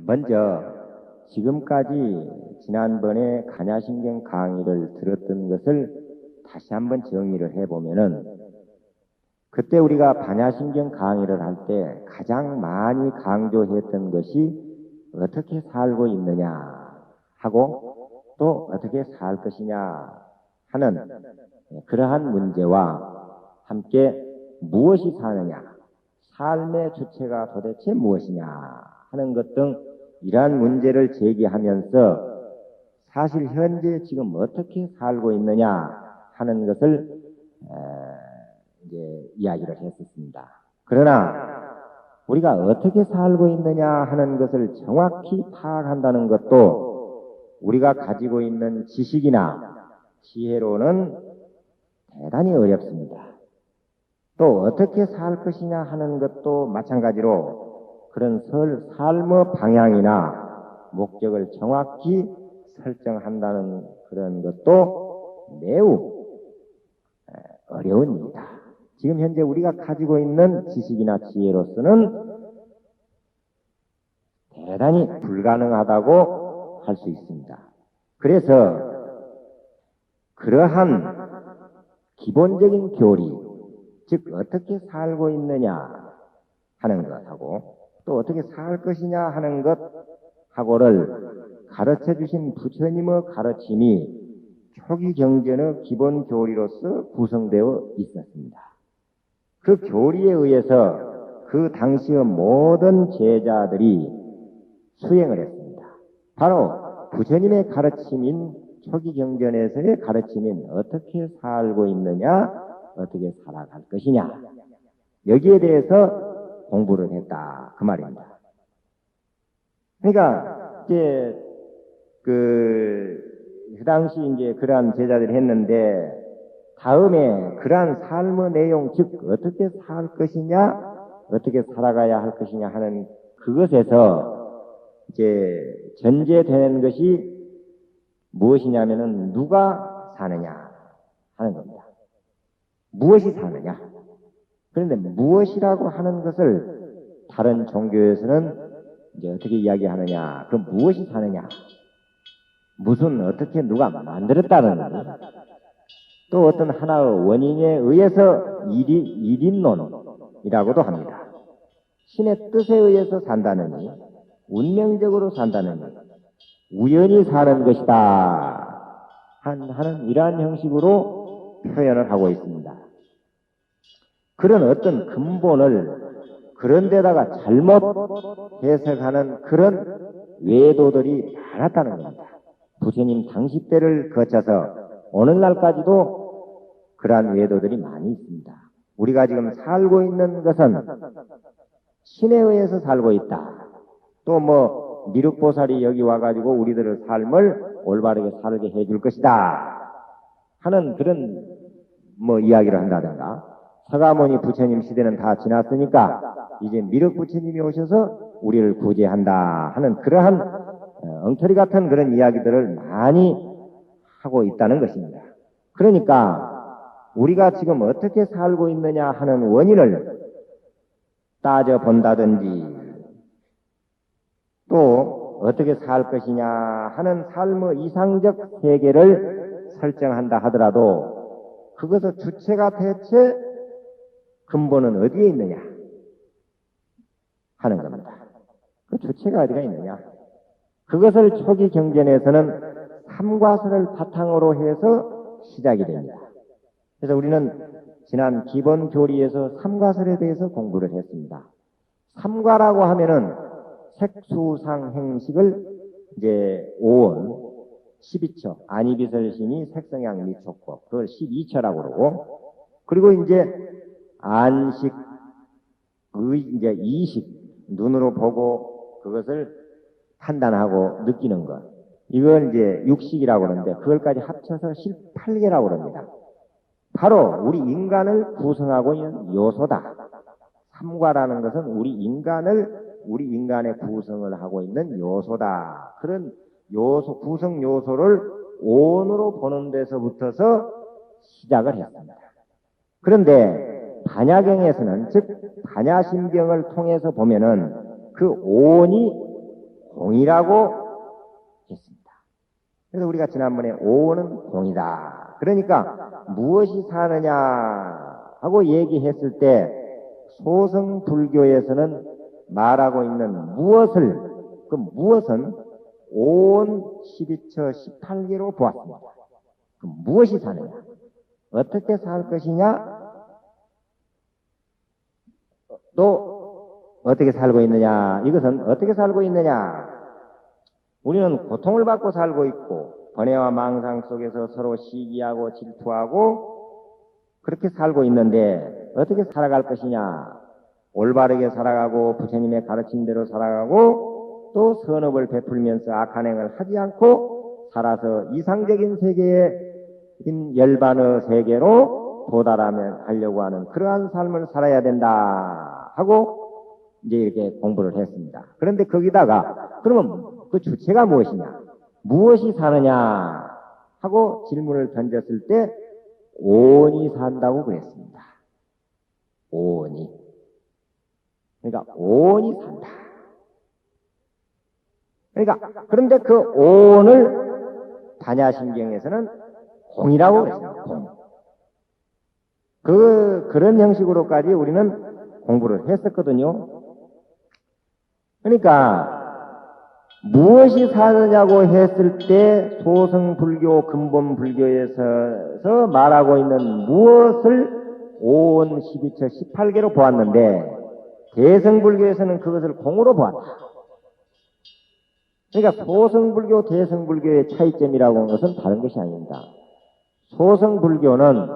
먼저 지금까지 지난번에 간야신경 강의를 들었던 것을 다시 한번 정리를 해보면은, 그때 우리가 반야신경 강의를 할 때 가장 많이 강조했던 것이 어떻게 살고 있느냐 하고 또 어떻게 살 것이냐 하는 그러한 문제와 함께 무엇이 사느냐, 삶의 주체가 도대체 무엇이냐 하는 것 등 이러한 문제를 제기하면서 사실 현재 지금 어떻게 살고 있느냐 하는 것을 이제 이야기를 했었습니다. 그러나 우리가 어떻게 살고 있느냐 하는 것을 정확히 파악한다는 것도 우리가 가지고 있는 지식이나 지혜로는 대단히 어렵습니다. 또 어떻게 살 것이냐 하는 것도 마찬가지로 그런 삶의 방향이나 목적을 정확히 설정한다는 그런 것도 매우 어려운 일이다. 지금 현재 우리가 가지고 있는 지식이나 지혜로서는 대단히 불가능하다고 할 수 있습니다. 그래서 그러한 기본적인 교리, 즉 어떻게 살고 있느냐 하는 것하고 또 어떻게 살 것이냐 하는 것하고를 가르쳐 주신 부처님의 가르침이 초기 경전의 기본 교리로서 구성되어 있었습니다. 그 교리에 의해서 그 당시의 모든 제자들이 수행을 했습니다. 바로 부처님의 가르침인 초기 경전에서의 가르침인 어떻게 살고 있느냐, 어떻게 살아갈 것이냐, 여기에 대해서 공부를 했다 그 말입니다. 그러니까 이제 그 당시 이제 그러한 제자들이 했는데, 다음에 그러한 삶의 내용, 즉 어떻게 살 것이냐, 어떻게 살아가야 할 것이냐 하는 그것에서 이제 전제되는 것이 무엇이냐면은 누가 사느냐 하는 겁니다. 무엇이 사느냐. 그런데 무엇이라고 하는 것을 다른 종교에서는 이제 어떻게 이야기하느냐, 그럼 무엇이 사느냐, 무슨 어떻게 누가 만들었다는 또 어떤 하나의 원인에 의해서 일인론이라고도 합니다. 신의 뜻에 의해서 산다느니, 운명적으로 산다느니, 우연히 사는 것이다 하는 이러한 형식으로 표현을 하고 있습니다. 그런 어떤 근본을 그런 데다가 잘못 해석하는 그런 외도들이 많았다는 겁니다. 부처님 당시 때를 거쳐서 오늘날까지도 그러한 외도들이 많이 있습니다. 우리가 지금 살고 있는 것은 신에 의해서 살고 있다. 또 미륵보살이 여기 와가지고 우리들의 삶을 올바르게 살게 해줄 것이다 하는 그런 이야기를 한다든가, 서가모니 부처님 시대는 다 지났으니까 이제 미륵 부처님이 오셔서 우리를 구제한다 하는 그러한 엉터리 같은 그런 이야기들을 많이 하고 있다는 것입니다. 그러니까 우리가 지금 어떻게 살고 있느냐 하는 원인을 따져본다든지, 또 어떻게 살 것이냐 하는 삶의 이상적 세계를 설정한다 하더라도 그것의 주체가 대체 근본은 어디에 있느냐 하는 겁니다. 그 주체가 어디가 있느냐, 그것을 초기 경전에서는 삼과설을 바탕으로 해서 시작이 됩니다. 그래서 우리는 지난 기본 교리에서 삼과설에 대해서 공부를 했습니다. 삼과라고 하면은 색수상 행식을 이제 5원 12처, 안이비설신이 색성향 미촉법, 그걸 12처라고 그러고, 그리고 이제 안식, 이제 이식, 눈으로 보고 그것을 판단하고 느끼는 것, 이걸 이제 육식이라고 그러는데 그걸까지 합쳐서 18개라고 그럽니다. 바로 우리 인간을 구성하고 있는 요소다. 삼과라는 것은 우리 인간의 구성을 하고 있는 요소다. 그런 요소, 구성 요소를 온으로 보는 데서부터서 시작을 했습니다. 그런데 반야경에서는, 즉 반야심경을 통해서 보면은 그 온이 공이라고 했습니다. 그래서 우리가 지난번에 오는 공이다. 그러니까 무엇이 사느냐 하고 얘기했을 때 소승 불교에서는 말하고 있는 무엇을, 그 무엇은 온 12처 18개로 보았습니다. 그 무엇이 사느냐, 어떻게 살 것이냐, 또 어떻게 살고 있느냐, 이것은 어떻게 살고 있느냐. 우리는 고통을 받고 살고 있고 번뇌와 망상 속에서 서로 시기하고 질투하고 그렇게 살고 있는데 어떻게 살아갈 것이냐. 올바르게 살아가고 부처님의 가르침대로 살아가고 또 선업을 베풀면서 악한 행을 하지 않고 살아서 이상적인 세계인 열반의 세계로 도달하려고 하는 그러한 삶을 살아야 된다 하고 이제 이렇게 공부를 했습니다. 그런데 거기다가 그러면 그 주체가 무엇이냐, 무엇이 사느냐 하고 질문을 던졌을 때 오온이 산다고 그랬습니다. 오온이. 그러니까 오온이 산다. 그러니까 그런데 그 오온을 반야심경에서는 공이라고 그랬습니다. 공. 그런 형식으로까지 우리는 공부를 했었거든요. 그러니까 무엇이 사느냐고 했을 때 소승불교, 근본불교에서 말하고 있는 무엇을 오온 12처 18개로 보았는데 대승불교에서는 그것을 공으로 보았다. 그러니까 소승불교, 대승불교의 차이점이라고 하는 것은 다른 것이 아닙니다. 소승불교는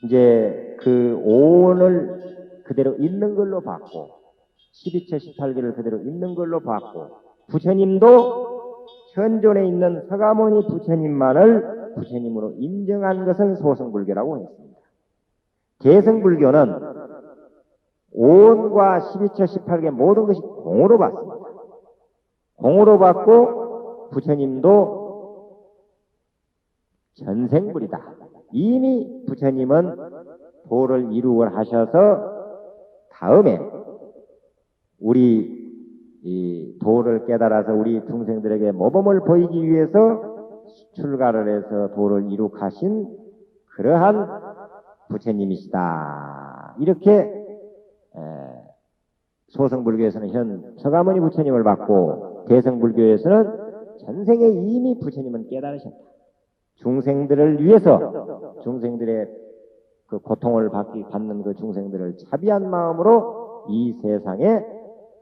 이제 그 오온을 그대로 있는 걸로 봤고 12처 18개를 그대로 있는 걸로 봤고 부처님도 현존에 있는 서가모니 부처님만을 부처님으로 인정한 것은 소승불교라고 했습니다. 대승불교는 오온과 12처 18개 모든 것이 공으로 봤습니다. 공으로 봤고 부처님도 전생불이다. 이미 부처님은 도를 이루어 하셔서 다음에 우리 이 도를 깨달아서 우리 중생들에게 모범을 보이기 위해서 출가를 해서 도를 이룩하신 그러한 부처님이시다. 이렇게 소승불교에서는 현 서가모니 부처님을 받고 대승불교에서는 전생에 이미 부처님은 깨달으셨다. 중생들을 위해서 중생들의 그 고통을 받는 그 중생들을 자비한 마음으로 이 세상에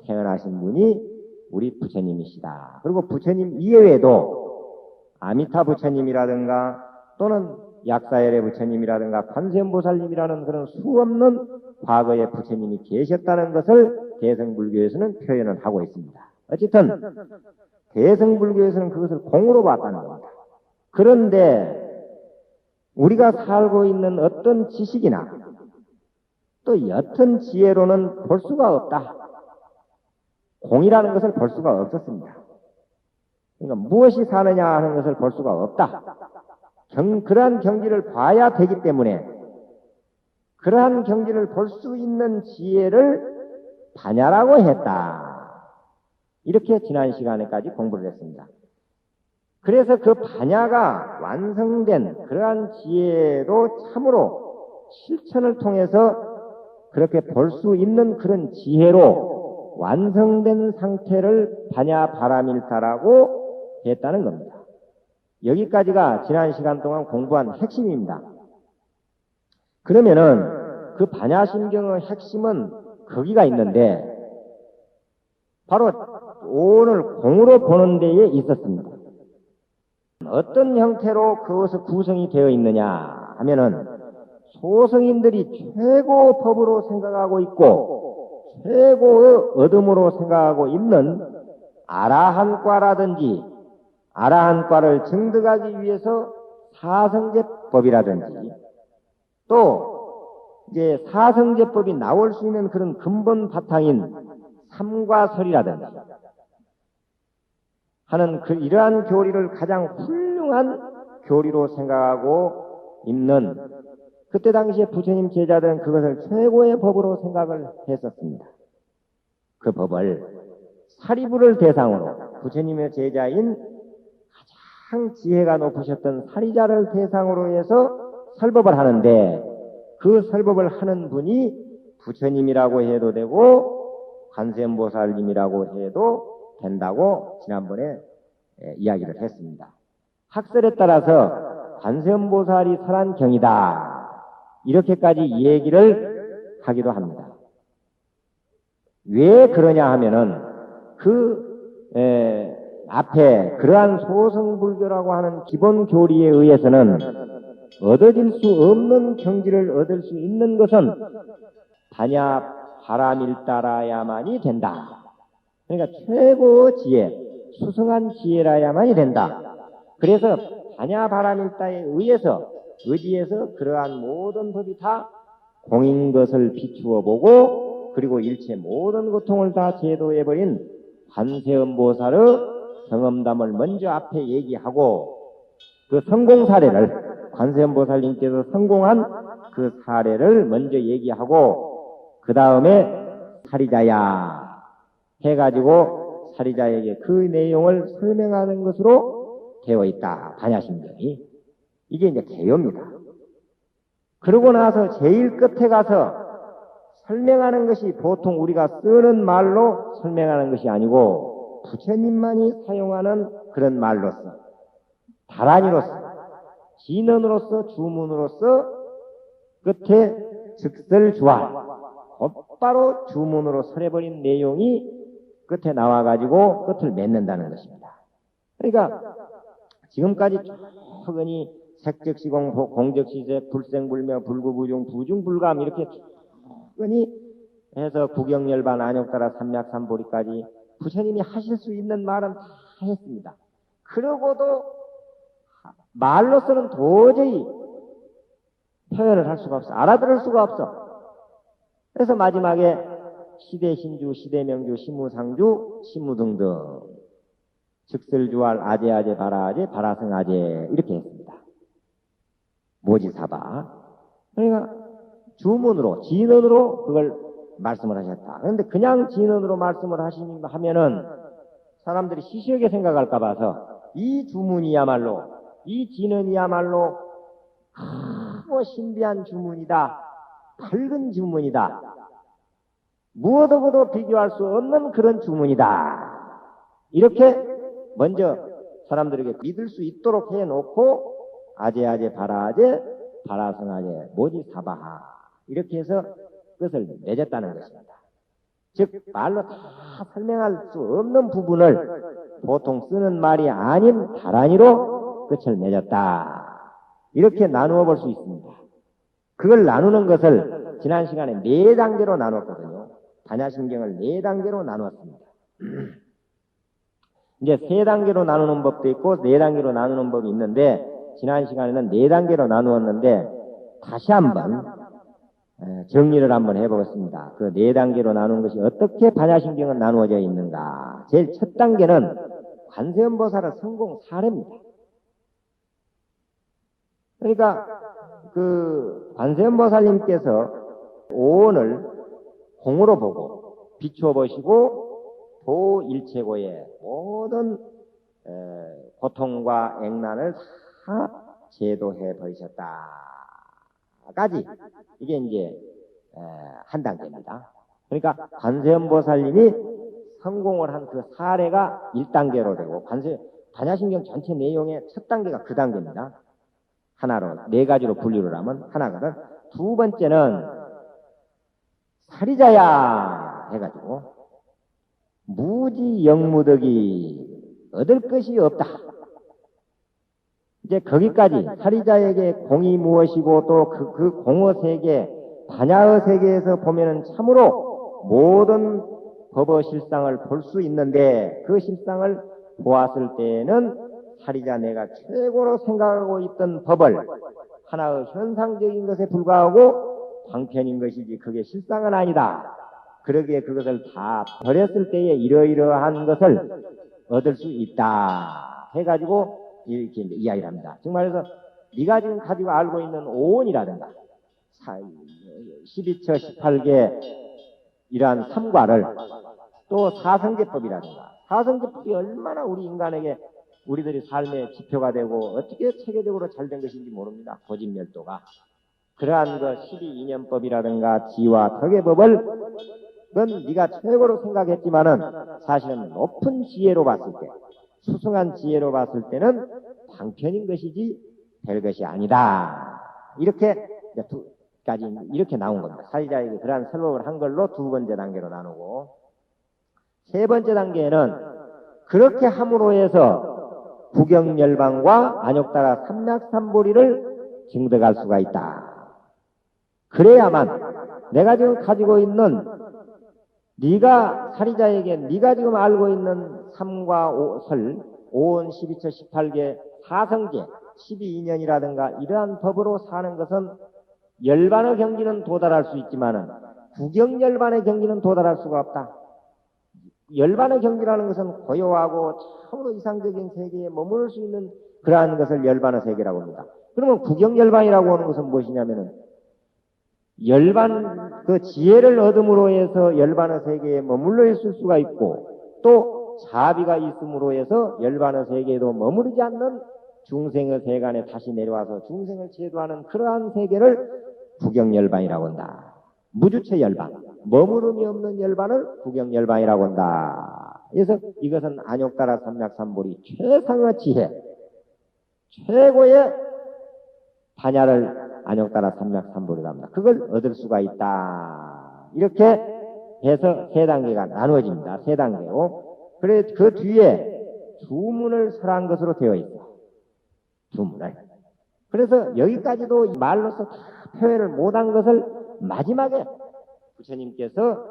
태어나신 분이 우리 부처님이시다. 그리고 부처님 이외에도 아미타 부처님이라든가 또는 약사열의 부처님이라든가 관세음보살님이라는 그런 수없는 과거의 부처님이 계셨다는 것을 대승불교에서는 표현을 하고 있습니다. 어쨌든 대승불교에서는 그것을 공으로 봤다는 겁니다. 그런데 우리가 살고 있는 어떤 지식이나 또 옅은 지혜로는 볼 수가 없다. 공이라는 것을 볼 수가 없었습니다. 그러니까 무엇이 사느냐 하는 것을 볼 수가 없다. 그러한 경지를 봐야 되기 때문에 그러한 경지를 볼 수 있는 지혜를 반야라고 했다. 이렇게 지난 시간에까지 공부를 했습니다. 그래서 그 반야가 완성된 그러한 지혜로 참으로 실천을 통해서 그렇게 볼 수 있는 그런 지혜로 완성된 상태를 반야 바라밀타라고 했다는 겁니다. 여기까지가 지난 시간 동안 공부한 핵심입니다. 그러면은 그 반야심경의 핵심은 거기가 있는데 바로 오온을 공으로 보는 데에 있었습니다. 어떤 형태로 그것이 구성이 되어 있느냐 하면은 소승인들이 최고 법으로 생각하고 있고 최고의 어둠으로 생각하고 있는 아라한과라든지 아라한과를 증득하기 위해서 사성제법이라든지 또 이제 사성제법이 나올 수 있는 그런 근본 바탕인 삼과설이라든지 하는 이러한 교리를 가장 훌륭한 교리로 생각하고 있는 그때 당시에 부처님 제자들은 그것을 최고의 법으로 생각을 했었습니다. 그 법을 사리부를 대상으로 부처님의 제자인 가장 지혜가 높으셨던 사리자를 대상으로 해서 설법을 하는데 그 설법을 하는 분이 부처님이라고 해도 되고 관세음보살님이라고 해도 된다고 지난번에 이야기를 했습니다. 학설에 따라서 관세음보살이 설한 경이다 이렇게까지 얘기를 하기도 합니다. 왜 그러냐 하면은 앞에 그러한 소승불교라고 하는 기본 교리에 의해서는 얻어질 수 없는 경지를 얻을 수 있는 것은 반야 바람일따라야만이 된다. 그러니까 최고 지혜, 수승한 지혜라야만이 된다. 그래서 반야 바람일따에 의지해서 그러한 모든 법이 다 공인 것을 비추어 보고 그리고 일체 모든 고통을 다 제도해버린 관세음보살의 경험담을 먼저 앞에 얘기하고 그 성공 사례를 관세음보살님께서 성공한 그 사례를 먼저 얘기하고 그 다음에 사리자야 해가지고 사리자에게 그 내용을 설명하는 것으로 되어 있다. 반야심경이. 이게 이제 개요입니다. 그러고 나서 제일 끝에 가서 설명하는 것이 보통 우리가 쓰는 말로 설명하는 것이 아니고 부처님만이 사용하는 그런 말로서 다란이로서 진언으로서 주문으로서 끝에 즉설주알 곧바로 주문으로 설해버린 내용이 끝에 나와가지고 끝을 맺는다는 것입니다. 그러니까 지금까지 척은이 색적시공 공적시색 불생불명 불구부중 부중불감 이렇게 척은이 해서 구경열반 안욕따라 삼맥삼보리까지 부처님이 하실 수 있는 말은 다 했습니다. 그러고도 말로서는 도저히 표현을 할 수가 없어. 알아들을 수가 없어. 그래서 마지막에 시대신주, 시대명주, 시무상주, 시무등등 즉설주알, 아제아제, 바라아제, 바라승아제 이렇게 했습니다. 모지사바. 그러니까 주문으로, 진언으로 그걸 말씀을 하셨다. 그런데 그냥 진언으로 말씀을 하면은 사람들이 시시하게 생각할까 봐서 이 주문이야말로, 이 진언이야말로 크고 신비한 주문이다. 밝은 주문이다. 무엇하고도 비교할 수 없는 그런 주문이다. 이렇게 먼저 사람들에게 믿을 수 있도록 해놓고 아제아제, 바라아제, 바라승아제, 모지사바하 이렇게 해서 끝을 맺었다는 것입니다. 즉 말로 다 설명할 수 없는 부분을 보통 쓰는 말이 아닌 다란이로 끝을 맺었다. 이렇게 나누어 볼 수 있습니다. 그걸 나누는 것을 지난 시간에 4단계로 나눴거든요. 반야심경을 4단계로 나누었습니다. 이제 3단계로 나누는 법도 있고 4단계로 나누는 법이 있는데 지난 시간에는 4단계로 나누었는데 다시 한번 정리를 한번 해보겠습니다. 그 4단계로 나눈 것이 어떻게 반야심경은 나누어져 있는가. 제일 첫 단계는 관세음보살의 성공 사례입니다. 그러니까 그 관세음보살님께서 오온을 공으로 보고 비추어 보시고 도일체고의 모든 고통과 액난을 다 제도해 버리셨다까지 이게 이제 한 단계입니다. 그러니까 관세음보살님이 성공을 한 그 사례가 1단계로 되고 반야심경 전체 내용의 첫 단계가 그 단계입니다. 하나로 4가지로 분류를 하면 하나거든. 두 번째는 사리자야 해가지고 무지 영무덕이 얻을 것이 없다. 이제 거기까지 사리자에게 공이 무엇이고 또 그 공의 세계, 반야의 세계에서 보면은 참으로 모든 법의 실상을 볼 수 있는데 그 실상을 보았을 때에는 사리자 내가 최고로 생각하고 있던 법을 하나의 현상적인 것에 불과하고 방편인 것이지 그게 실상은 아니다. 그러기에 그것을 다 버렸을 때에 이러이러한 것을 얻을 수 있다 해가지고 이렇게 이야기를 합니다. 정말해서 네가 지금 가지고 알고 있는 오온이라든가 12처 18개 이러한 삼과를 또 사성제법이라든가, 사성제법이 얼마나 우리 인간에게 우리들의 삶의 지표가 되고 어떻게 체계적으로 잘 된 것인지 모릅니다. 고집멸도가. 그러한 그 12인연법이라든가 지와 덕의 법을 그건 네가 최고로 생각했지만은 사실은 높은 지혜로 봤을 때, 수승한 지혜로 봤을 때는 방편인 것이지 될 것이 아니다. 이렇게 이제 까지 이렇게 나온 겁니다. 사리자에게 그러한 설법을 한 걸로 두 번째 단계로 나누고, 세 번째 단계에는 그렇게 함으로 해서 구경열반과 안욕따라 삼략삼보리를 증득할 수가 있다. 그래야만 내가 지금 가지고 있는 네가 사리자에게 네가 지금 알고 있는 삼과 오설, 오온 12처 18개 사성제 12인연이라든가 이러한 법으로 사는 것은 열반의 경지는 도달할 수 있지만은 구경열반의 경지는 도달할 수가 없다. 열반의 경지라는 것은 고요하고 참으로 이상적인 세계에 머무를 수 있는 그러한 것을 열반의 세계라고 합니다. 그러면 구경열반이라고 하는 것은 무엇이냐면은 열반, 그 지혜를 얻음으로 해서 열반의 세계에 머물러 있을 수가 있고, 또 자비가 있음으로 해서 열반의 세계에도 머무르지 않는 중생의 세간에 다시 내려와서 중생을 제도하는 그러한 세계를 구경열반이라고 한다. 무주체 열반, 머무름이 없는 열반을 구경열반이라고 한다. 그래서 이것은 안욕따라 삼략삼보리 최상의 지혜, 최고의 반야를 안욕따라 삼략삼보리라고 합니다. 그걸 얻을 수가 있다. 이렇게 해서 세 단계가 나누어집니다. 세 단계로. 그래 그 뒤에 주문을 설한 것으로 되어 있다. 주문을. 그래서 여기까지도 말로서 다 표현을 못한 것을 마지막에 부처님께서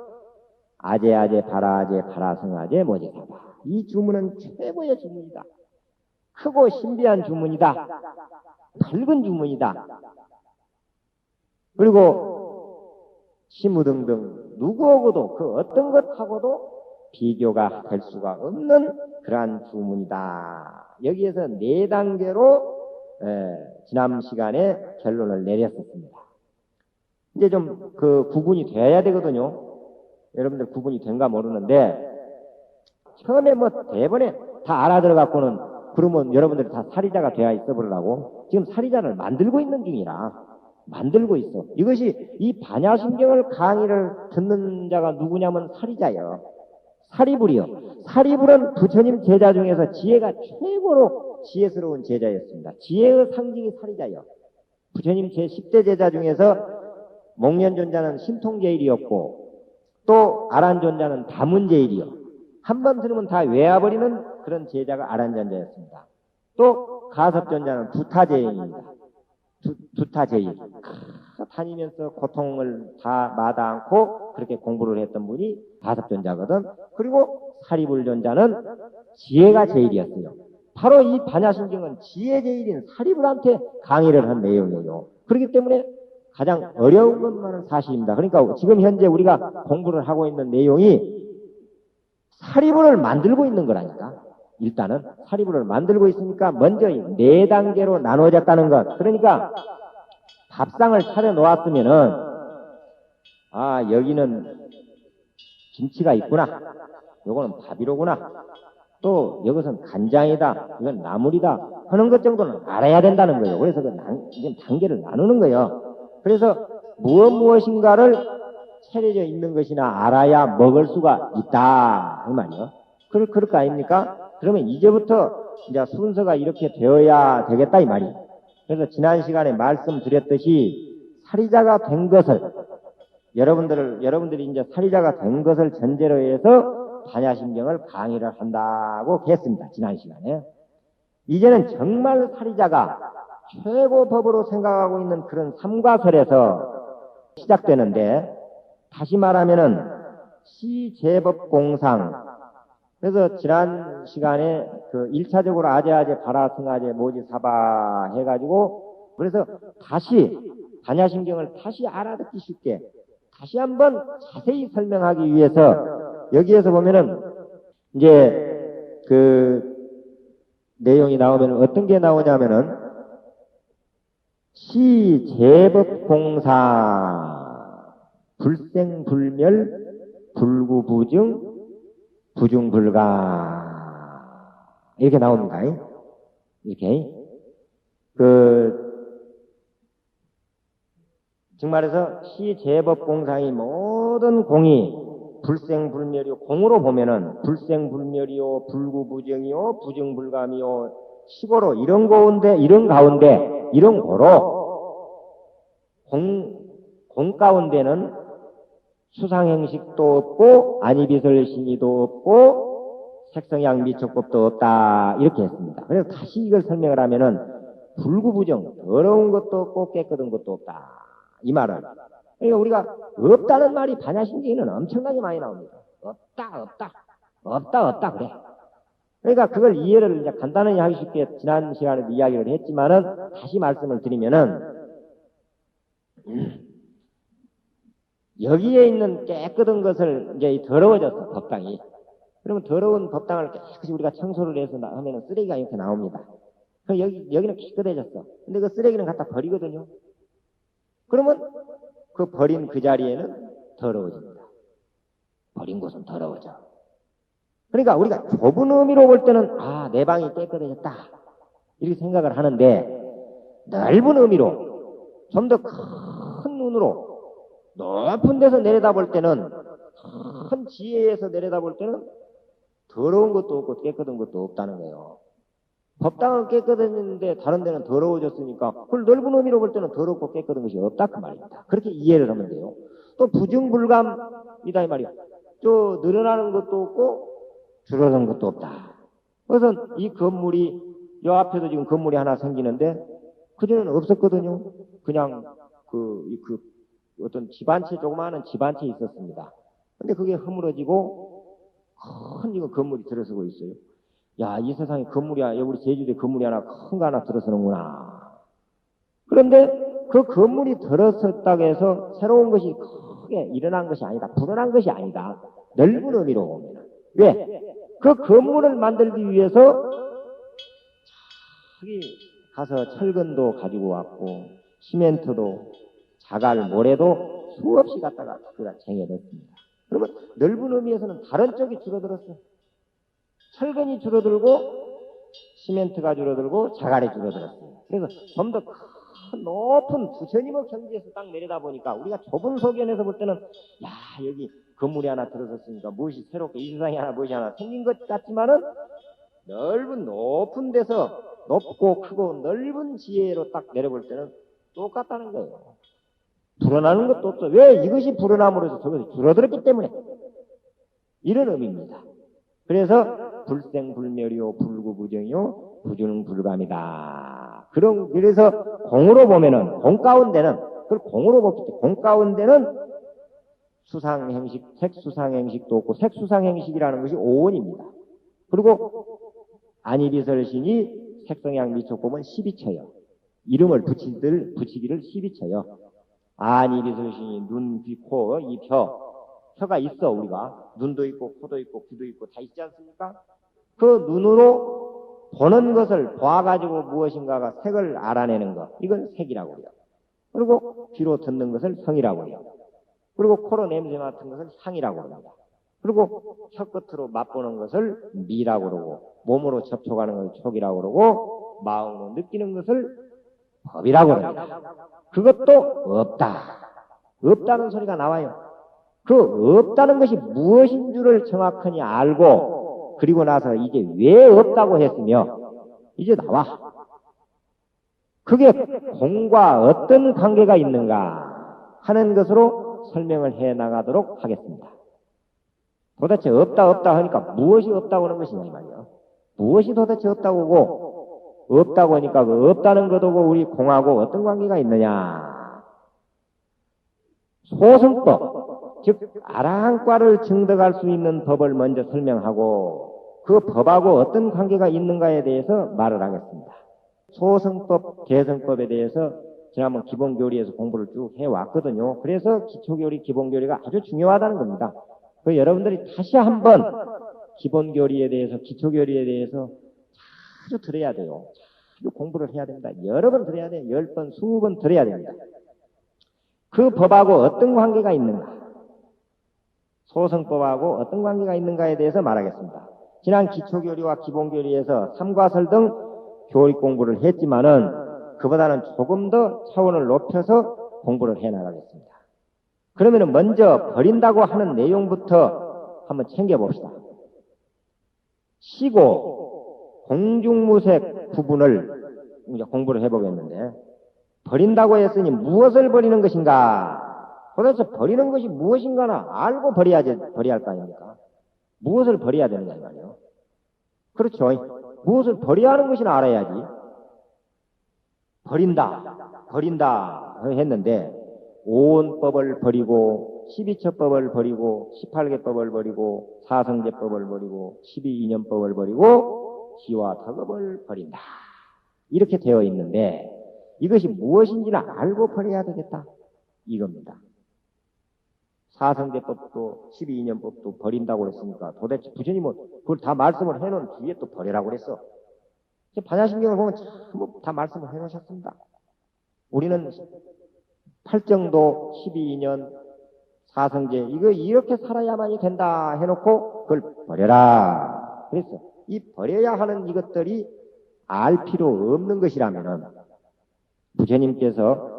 아제아제 바라아제 바라성아제 모지사바. 이 주문은 최고의 주문이다. 크고 신비한 주문이다. 밝은 주문이다. 그리고 시무등등 누구하고도 그 어떤 것하고도 비교가 될 수가 없는 그러한 주문이다. 여기에서 네 단계로 지난 시간에 결론을 내렸었습니다. 이제 좀 그 구분이 돼야 되거든요. 여러분들 구분이 된가 모르는데 처음에 뭐 대번에 다 알아들어갖고는 그러면 여러분들이 다 사리자가 되어 있어 보려고 지금 사리자를 만들고 있는 중이라 만들고 있어. 이것이 이 반야심경을 강의를 듣는 자가 누구냐면 사리자예요. 사리불이요. 사리불은 부처님 제자 중에서 지혜가 최고로 지혜스러운 제자였습니다. 지혜의 상징이 사리자예요. 부처님 제10대 제자 중에서 목련존자는 신통제일이었고 또 아란존자는 다문제일이요. 한 번 들으면 다 외워버리는 그런 제자가 아란존자였습니다. 또 가섭존자는 두타제일입니다. 두타제일. 다니면서 고통을 다 마다 않고 그렇게 공부를 했던 분이 가섭존자거든. 그리고 사리불존자는 지혜가 제일이었어요. 바로 이 반야심경은 지혜 제일인 사리불한테 강의를 한 내용이에요. 그렇기 때문에 가장 어려운 것만은 사실입니다. 그러니까 지금 현재 우리가 공부를 하고 있는 내용이 사리불을 만들고 있는 거라니까. 일단은 사리불을 만들고 있으니까 먼저 네 단계로 나누어졌다는 것. 그러니까 밥상을 차려 놓았으면은 아 여기는 김치가 있구나. 요거는 밥이로구나. 또 이것은 간장이다. 이건 나물이다. 하는 것 정도는 알아야 된다는 거예요. 그래서 그 단계를 나누는 거예요. 그래서 무엇인가를 차려져 있는 것이나 알아야 먹을 수가 있다. 그 말이요. 그럴 거 아닙니까? 그러면 이제부터 이제 순서가 이렇게 되어야 되겠다 이 말이에요. 그래서 지난 시간에 말씀드렸듯이 사리자가 된 것을 여러분들이 이제 사리자가 된 것을 전제로 해서 반야심경을 강의를 한다고 했습니다. 지난 시간에. 이제는 정말 사리자가 최고 법으로 생각하고 있는 그런 삼과설에서 시작되는데 다시 말하면은 시제법공상. 그래서 지난 시간에 그 1차적으로 아제아제 바라승아제 모지사바 해가지고 그래서 다시 반야심경을 다시 알아듣기 쉽게 다시 한번 자세히 설명하기 위해서 여기에서 보면은 이제 그 내용이 나오면 어떤 게 나오냐면은 시제법공사 불생불멸 불구부증 부중불가 이렇게 나옵니다. 이렇게 즉 말해서 시제법공상이 모든 공이 불생불멸이요, 공으로 보면은 불생불멸이요, 불구부정이요, 부증불감이요, 시고로 이런 가운데 이런 고로 공 가운데는 수상행식도 없고 안이비설신이도 없고 색성양 미촉법도 없다 이렇게 했습니다. 그래서 다시 이걸 설명을 하면은 불구부정 더러운 것도 없고 깨끗한 것도 없다 이 말은. 그러니까 우리가 없다는 말이 반야신경에는 엄청나게 많이 나옵니다. 없다 그래. 그러니까 그걸 이해를 이제 간단히 하기 쉽게 지난 시간에도 이야기를 했지만은 다시 말씀을 드리면은 여기에 있는 깨끗한 것을 이제 더러워졌어 법당이. 그러면 더러운 법당을 깨끗이 우리가 청소를 해서 하면은 쓰레기가 이렇게 나옵니다. 그럼 여기는 깨끗해졌어. 근데 그 쓰레기는 갖다 버리거든요. 그러면 그 버린 그 자리에는 더러워집니다. 버린 곳은 더러워져. 그러니까 우리가 좁은 의미로 볼 때는 내 방이 깨끗해졌다 이렇게 생각을 하는데, 넓은 의미로 좀 더 큰 눈으로 높은 데서 내려다볼 때는, 큰 지혜에서 내려다볼 때는 더러운 것도 없고 깨끗한 것도 없다는 거예요. 법당은 깨끗했는데 다른 데는 더러워졌으니까 그걸 넓은 의미로 볼 때는 더럽고 깨끗한 것이 없다 그 말입니다. 그렇게 이해를 하면 돼요. 또 부증불감이다 이 말이에요. 저 늘어나는 것도 없고 줄어드는 것도 없다. 그래서 이 건물이 요 앞에도 지금 건물이 하나 생기는데 그전에는 없었거든요. 그냥 어떤 집 한 채, 조그마한 집 한 채 있었습니다. 근데 그게 허물어지고 큰 이거 건물이 들어서고 있어요. 야, 이 세상에 건물이야. 우리 제주도에 건물이 하나 큰 거 하나 들어서는구나. 그런데 그 건물이 들어섰다고 해서 새로운 것이 크게 일어난 것이 아니다. 불어난 것이 아니다. 넓은 의미로 보면. 왜? 그 건물을 만들기 위해서 저기 가서 철근도 가지고 왔고 시멘트도 자갈, 모래도 수없이 갖다가 쟁여냈습니다. 그러면 넓은 의미에서는 다른 쪽이 줄어들었어. 철근이 줄어들고 시멘트가 줄어들고 자갈이 줄어들었어요. 그래서 좀 더 큰 높은 부처님의 경지에서 딱 내려다 보니까 우리가 좁은 소견에서 볼 때는 여기 건물이 하나 들어섰으니까 무엇이 새롭게 이 세상에 무엇이 하나 생긴 것 같지만은 넓은 높은 데서 높고 크고 넓은 지혜로 딱 내려볼 때는 똑같다는 거예요. 불어나는 것도 없어. 왜? 이것이 불어남으로 해서 저것이 줄어들었기 때문에. 이런 의미입니다. 그래서 불생불멸이요 불구부정이요 부증불감이다. 그래서 공으로 보면은 공 가운데는 그걸 공으로 보기 때문에 공 가운데는 수상행식, 색수상행식도 없고 색수상행식이라는 것이 오원입니다. 그리고 안이비설신이 색성양 미촉법은 12처요. 이름을 붙이기를 12처요. 안이비설신이 눈, 귀, 코, 이 혀가 있어 우리가. 눈도 있고 코도 있고 귀도 있고 다 있지 않습니까? 그 눈으로 보는 것을 봐가지고 무엇인가가 색을 알아내는 것, 이건 색이라고 해요. 그리고 귀로 듣는 것을 성이라고 해요. 그리고 코로 냄새 맡은 것을 향이라고 합니다. 그리고 혀 끝으로 맛보는 것을 미라고 그러고, 몸으로 접촉하는 것을 촉이라고 그러고, 마음으로 느끼는 것을 법이라고 합니다. 그것도 없다는 소리가 나와요. 그 없다는 것이 무엇인 줄을 정확하니 알고, 그리고 나서 이제 왜 없다고 했으며 이제 나와. 그게 공과 어떤 관계가 있는가 하는 것으로 설명을 해 나가도록 하겠습니다. 도대체 없다 하니까 무엇이 없다고 하는 것이냐 이 말이에요. 무엇이 도대체 없다고 하고, 없다고 하니까 그 없다는 것하고 우리 공하고 어떤 관계가 있느냐. 소승법, 즉 아라한과를 증득할 수 있는 법을 먼저 설명하고 그 법하고 어떤 관계가 있는가에 대해서 말을 하겠습니다. 소승법, 개성법에 대해서 지난번 기본교리에서 공부를 쭉 해왔거든요. 그래서 기초교리, 기본교리가 아주 중요하다는 겁니다. 그 여러분들이 다시 한번 기본교리에 대해서, 기초교리에 대해서 자주 들어야 돼요. 자주 공부를 해야 됩니다. 여러 번 들어야 돼요. 10번, 20번 들어야 됩니다. 그 법하고 어떤 관계가 있는가? 소승법하고 어떤 관계가 있는가에 대해서 말하겠습니다. 지난 기초교리와 기본교리에서 삼과설 등 교육 공부를 했지만은 그보다는 조금 더 차원을 높여서 공부를 해나가겠습니다. 그러면은 먼저 버린다고 하는 내용부터 한번 챙겨봅시다. 시고 공중무색 부분을 이제 공부를 해보겠는데, 버린다고 했으니 무엇을 버리는 것인가? 도대체 버리는 것이 무엇인가나 알고 버려야 할 거 아닙니까? 무엇을 버려야 되느냐 이 말이에요. 그렇죠. 무엇을 버려야 하는 것이나 알아야지. 버린다 했는데 오온법을 버리고 12처법을 버리고 18개법을 버리고 사성제법을 버리고 12이념법을 버리고 시와 덕업을 버린다. 이렇게 되어 있는데 이것이 무엇인지는 알고 버려야 되겠다. 이겁니다. 사성제법도 12이념법도 버린다고 그랬으니까 도대체 부처님은 그걸 다 말씀을 해놓은 뒤에 또 버리라고 그랬어. 반야심경을 보면 전부 다 말씀을 해놓으셨습니다. 우리는 팔정도 12인연 사성제 이거 이렇게 살아야만이 된다 해놓고 그걸 버려라 그랬어. 이 버려야 하는 이것들이 알 필요 없는 것이라면은 부처님께서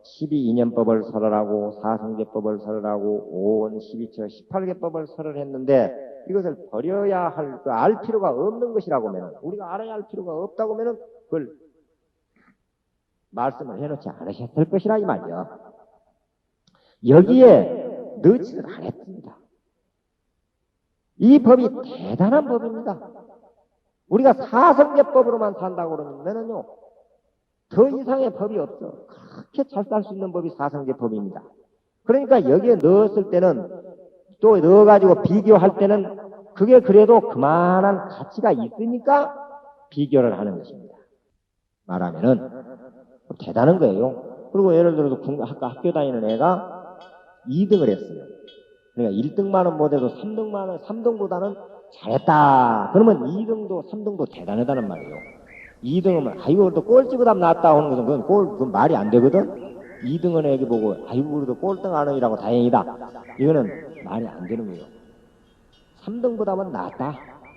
12인연법을 설하라고 사성제법을 설하라고 오원 12처 18개법을 설을했는데 이것을 버려야 할 알 필요가 없는 것이라고 하면 우리가 알아야 할 필요가 없다고 하면 그걸 말씀을 해놓지 않으셨을 것이라 이 말이요. 여기에 넣지를 않았습니다. 이 법이 대단한 법입니다. 우리가 사성제법으로만 산다고 그러면은요 더 이상의 법이 없어. 그렇게 잘 살 수 있는 법이 사성제법입니다. 그러니까 여기에 넣었을 때는 또 넣어가지고 비교할 때는 그게 그래도 그만한 가치가 있으니까 비교를 하는 것입니다. 말하면은 대단한 거예요. 그리고 예를 들어서 학교 다니는 애가 2등을 했어요. 그러니까 1등만은 못해도 3등보다는 잘했다. 그러면 2등도 3등도 대단하다는 말이에요. 2등은 아이고 그래도 꼴찌보다 낫다 하는 것은 그건 말이 안 되거든. 2등은 애기 보고 아이고 그래도 꼴등 안 하니라고 다행이다. 이거는 말이 안 되는 거예요. 3등보다는 낫다.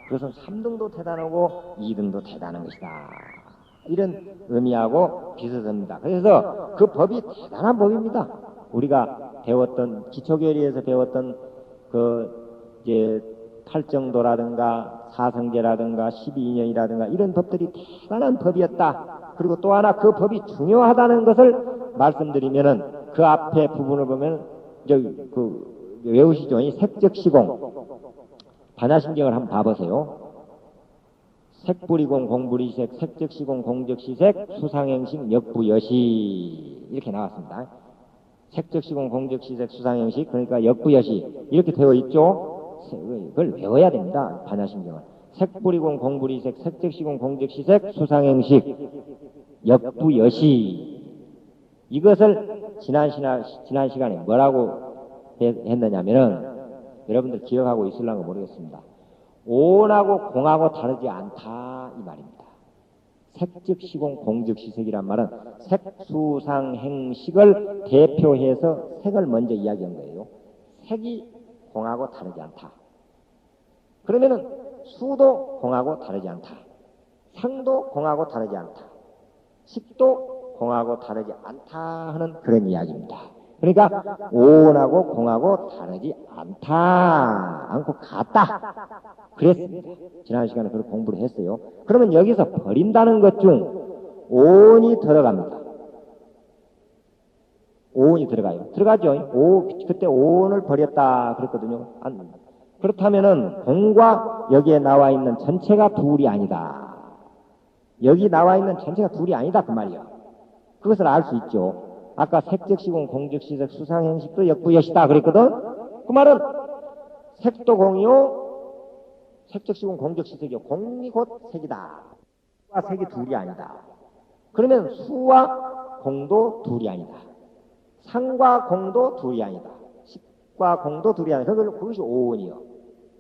그래서 3등도 대단하고 2등도 대단한 것이다. 이런 의미하고 비슷합니다. 그래서 그 법이 대단한 법입니다. 우리가 배웠던 기초교리에서 배웠던 그 이제 팔정도라든가 사성제라든가 12인연이라든가 이런 법들이 대단한 법이었다. 그리고 또 하나 그 법이 중요하다는 것을 말씀드리면은 그 앞에 부분을 보면 외우시죠. 이 색적시공 반야심경을 한번 봐보세요. 색불이공 공불이색 색적시공 공적시색 수상행식 역부여시 이렇게 나왔습니다. 색적시공 공적시색 수상행식 그러니까 역부여시 이렇게 되어 있죠. 그걸 외워야 됩니다. 반야심경은 색불이공 공불이색 색적시공 공적시색 수상행식 역부여시 이것을 지난 시간에 뭐라고 했느냐면은 여러분들 기억하고 있을랑가 모르겠습니다. 오온하고 공하고 다르지 않다 이 말입니다. 색즉시공 공즉시색이란 말은 색수상행식을 대표해서 색을 먼저 이야기한 거예요. 색이 공하고 다르지 않다. 그러면은 수도 공하고 다르지 않다. 상도 공하고 다르지 않다. 식도 공하고 다르지 않다 하는 그런 이야기입니다. 그러니까 오온하고 공하고 다르지 않다 않고 같다 그랬습니다. 지난 시간에 그렇게 공부를 했어요. 그러면 여기서 버린다는 것 중 오온이 들어갑니다. 오온이 들어가요. 들어가죠. 그때 오온을 버렸다 그랬거든요. 그렇다면은 공과 여기에 나와 있는 전체가 둘이 아니다. 여기 나와 있는 전체가 둘이 아니다 그 말이요. 그것을 알 수 있죠. 아까 색적시공 공적시색 수상행식도 역부여시다 그랬거든. 그 말은 색도 공이요 색적시공 공적시색이요 공이 곧 색이다. 수와 색이 둘이 아니다. 그러면 수와 공도 둘이 아니다. 상과 공도 둘이 아니다. 식과 공도 둘이 아니다. 그것이 오온이요.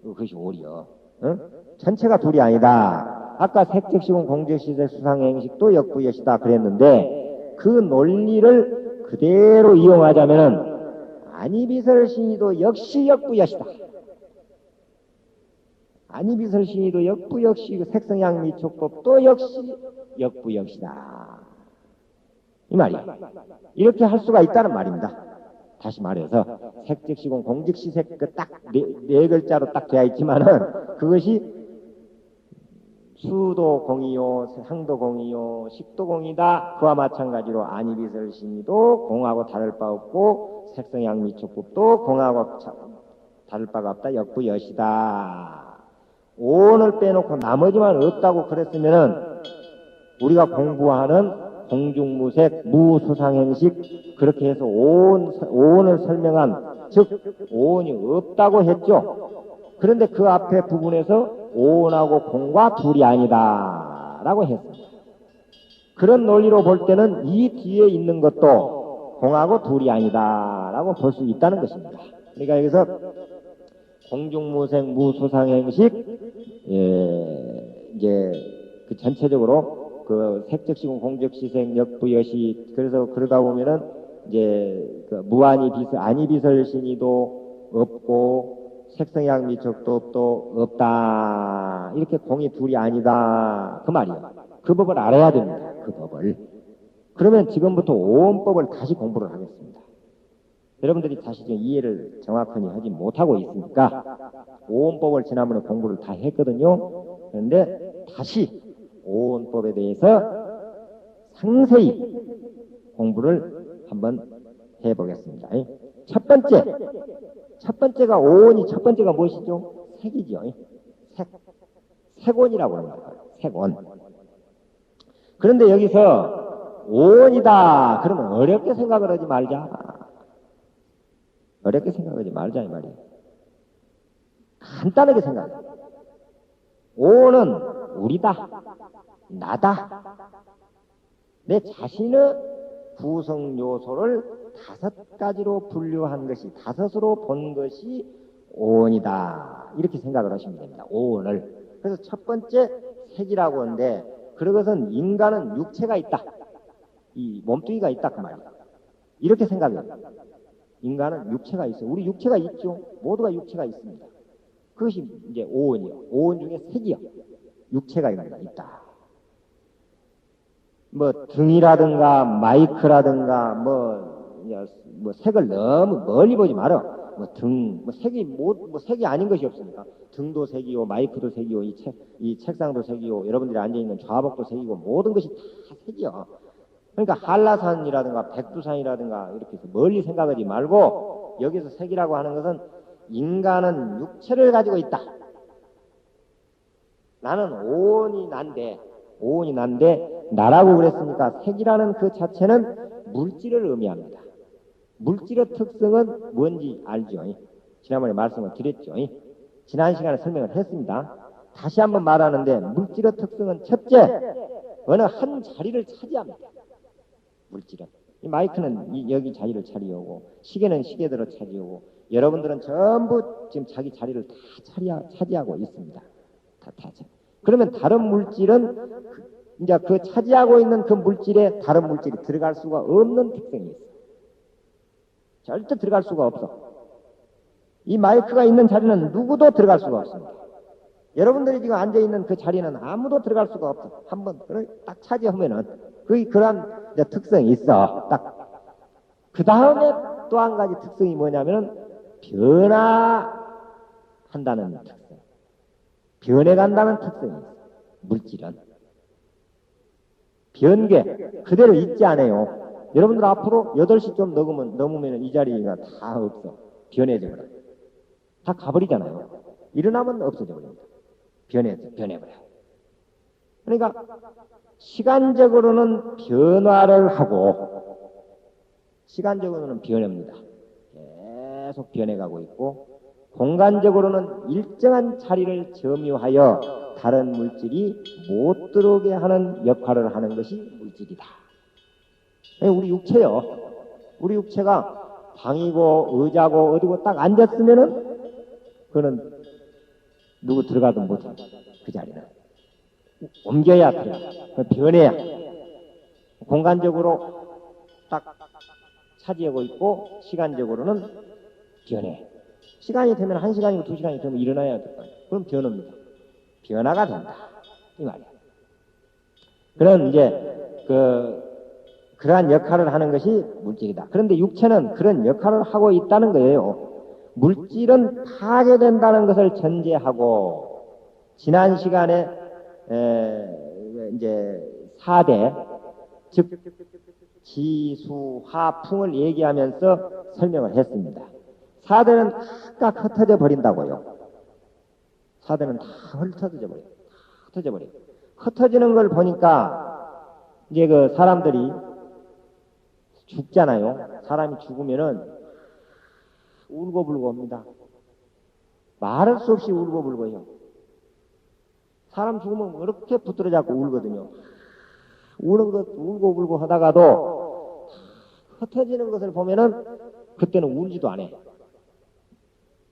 그것이 오리요. 응? 전체가 둘이 아니다. 아까 색적시공 공적시색 수상행식도 역부여시다 그랬는데 그 논리를 그대로 이용하자면은 아니비설신이도 역시 역부여시다. 아니비설신이도 역부역시 색성양미촉법도 역시 역부역시다. 이 말이야. 이렇게 할 수가 있다는 말입니다. 다시 말해서 색즉시공 공즉시색 그 딱 네 글자로 딱 되어 있지만은 그것이 수도공이요, 상도공이요, 식도공이다. 그와 마찬가지로 아니비설신이도 공하고 다를 바 없고 색성양미촉법도 공하고 다를 바가 없다. 역부여시다. 오온을 빼놓고 나머지만 없다고 그랬으면은 우리가 공부하는 공중무색, 무수상행식 그렇게 해서 오온을 설명한 즉 오온이 없다고 했죠. 그런데 그 앞에 부분에서 오온하고 공과 둘이 아니다 라고 했습니다. 그런 논리로 볼 때는 이 뒤에 있는 것도 공하고 둘이 아니다 라고 볼 수 있다는 것입니다. 그러니까 여기서 공중무색, 무수상행식 이제 그 전체적으로 그 색즉시공 공즉시색 역부여시 그래서 그러다 보면은 이제 그 아니비설신이도 없고 색성양미촉도 또 없다. 이렇게 공이 둘이 아니다. 그 말이에요. 그 법을 알아야 됩니다. 그 법을. 그러면 지금부터 오온법을 다시 공부를 하겠습니다. 여러분들이 다시 좀 이해를 정확히 하지 못하고 있으니까 오온법을 지난번에 공부를 다 했거든요. 그런데 다시 오온법에 대해서 상세히 공부를 한번 해보겠습니다. 첫 번째가 오온이 첫 번째가 무엇이죠? 색이죠. 색온이라고 하는 거예요. 색온. 그런데 여기서 오온이다 그러면 어렵게 생각을 하지 말자. 어렵게 생각하지 말자 이 말이에요. 간단하게 생각해. 오온은 우리다, 나다. 내 자신의 구성 요소를 5가지로 분류한 것이, 5으로 본 것이 오온이다. 이렇게 생각을 하시면 됩니다. 오온을. 그래서 첫 번째 색이라고 하는데, 그것은 인간은 육체가 있다. 이 몸뚱이가 있다 그 말이에요. 이렇게 생각해요. 인간은 육체가 있어요. 우리 육체가 있죠. 모두가 육체가 있습니다. 그것이 이제 오온이요. 오온 중에 색이요. 육체가 있다. 뭐 등이라든가 마이크라든가 뭐 색을 너무 멀리 보지 말아. 뭐 등, 뭐 색이 아닌 것이 없습니까? 등도 색이요, 마이크도 색이요, 이 책상도 색이요, 여러분들이 앉아 있는 좌복도 색이고 모든 것이 다 색이요. 그러니까 한라산이라든가 백두산이라든가 이렇게 해서 멀리 생각하지 말고 여기서 색이라고 하는 것은 인간은 육체를 가지고 있다. 나는 오온이 난데 나라고 그랬으니까 색이라는 그 자체는 물질을 의미합니다. 물질의 특성은 뭔지 알죠? 지난번에 말씀을 드렸죠? 지난 시간에 설명을 했습니다. 다시 한번 말하는데 물질의 특성은 첫째, 어느 한 자리를 차지합니다. 물질은. 이 마이크는 여기 자리를 차지하고 시계는 시계대로 차지하고 여러분들은 전부 지금 자기 자리를 다 차지하고 있습니다. 다. 그러면 다른 물질은 이제 그 차지하고 있는 그 물질에 다른 물질이 들어갈 수가 없는 특성이 있어요. 절대 들어갈 수가 없어. 이 마이크가 있는 자리는 누구도 들어갈 수가 없습니다. 여러분들이 지금 앉아있는 그 자리는 아무도 들어갈 수가 없어. 한번 딱 차지하면은 그러한 특성이 있어. 딱. 그 다음에 또 한 가지 특성이 뭐냐면은 변화한다는 특성. 변해간다는 특성이 있어. 물질은. 변개. 그대로 있지 않아요. 여러분들 앞으로 8시 좀 넘으면 이 자리가 다 없어. 변해져 버려. 다 가버리잖아요. 일어나면 없어져 버립니다. 변해버려. 그러니까 시간적으로는 변화를 하고 시간적으로는 변합니다. 계속 변해가고 있고 공간적으로는 일정한 자리를 점유하여 다른 물질이 못 들어오게 하는 역할을 하는 것이 물질이다. 우리 육체요. 우리 육체가 방이고 의자고 어디고 딱 앉았으면은 그거는 누구 들어가도 못해. 그 자리는. 옮겨야 들어가. 변해야. 공간적으로 딱 차지하고 있고 시간적으로는 변해. 시간이 되면 1시간이고 2시간이 되면 일어나야 될 거예요. 그럼 변합니다. 변화가 된다. 이 말이에요. 그런 이제 그러한 역할을 하는 것이 물질이다. 그런데 육체는 그런 역할을 하고 있다는 거예요. 물질은 파괴된다는 것을 전제하고 지난 시간에 이제 4대 즉 지수화풍을 얘기하면서 설명을 했습니다. 4대는 각각 흩어져 버린다고요. 4대는 다 흩어져 버려요. 흩어져 버려요. 흩어지는 걸 보니까 이제 그 사람들이 죽잖아요. 사람이 죽으면은 울고불고 옵니다. 말할 수 없이 울고불고요. 사람 죽으면 이렇게 붙들어 잡고 울거든요. 우는 것 울고불고 하다가도 흩어지는 것을 보면은 그때는 울지도 않아요.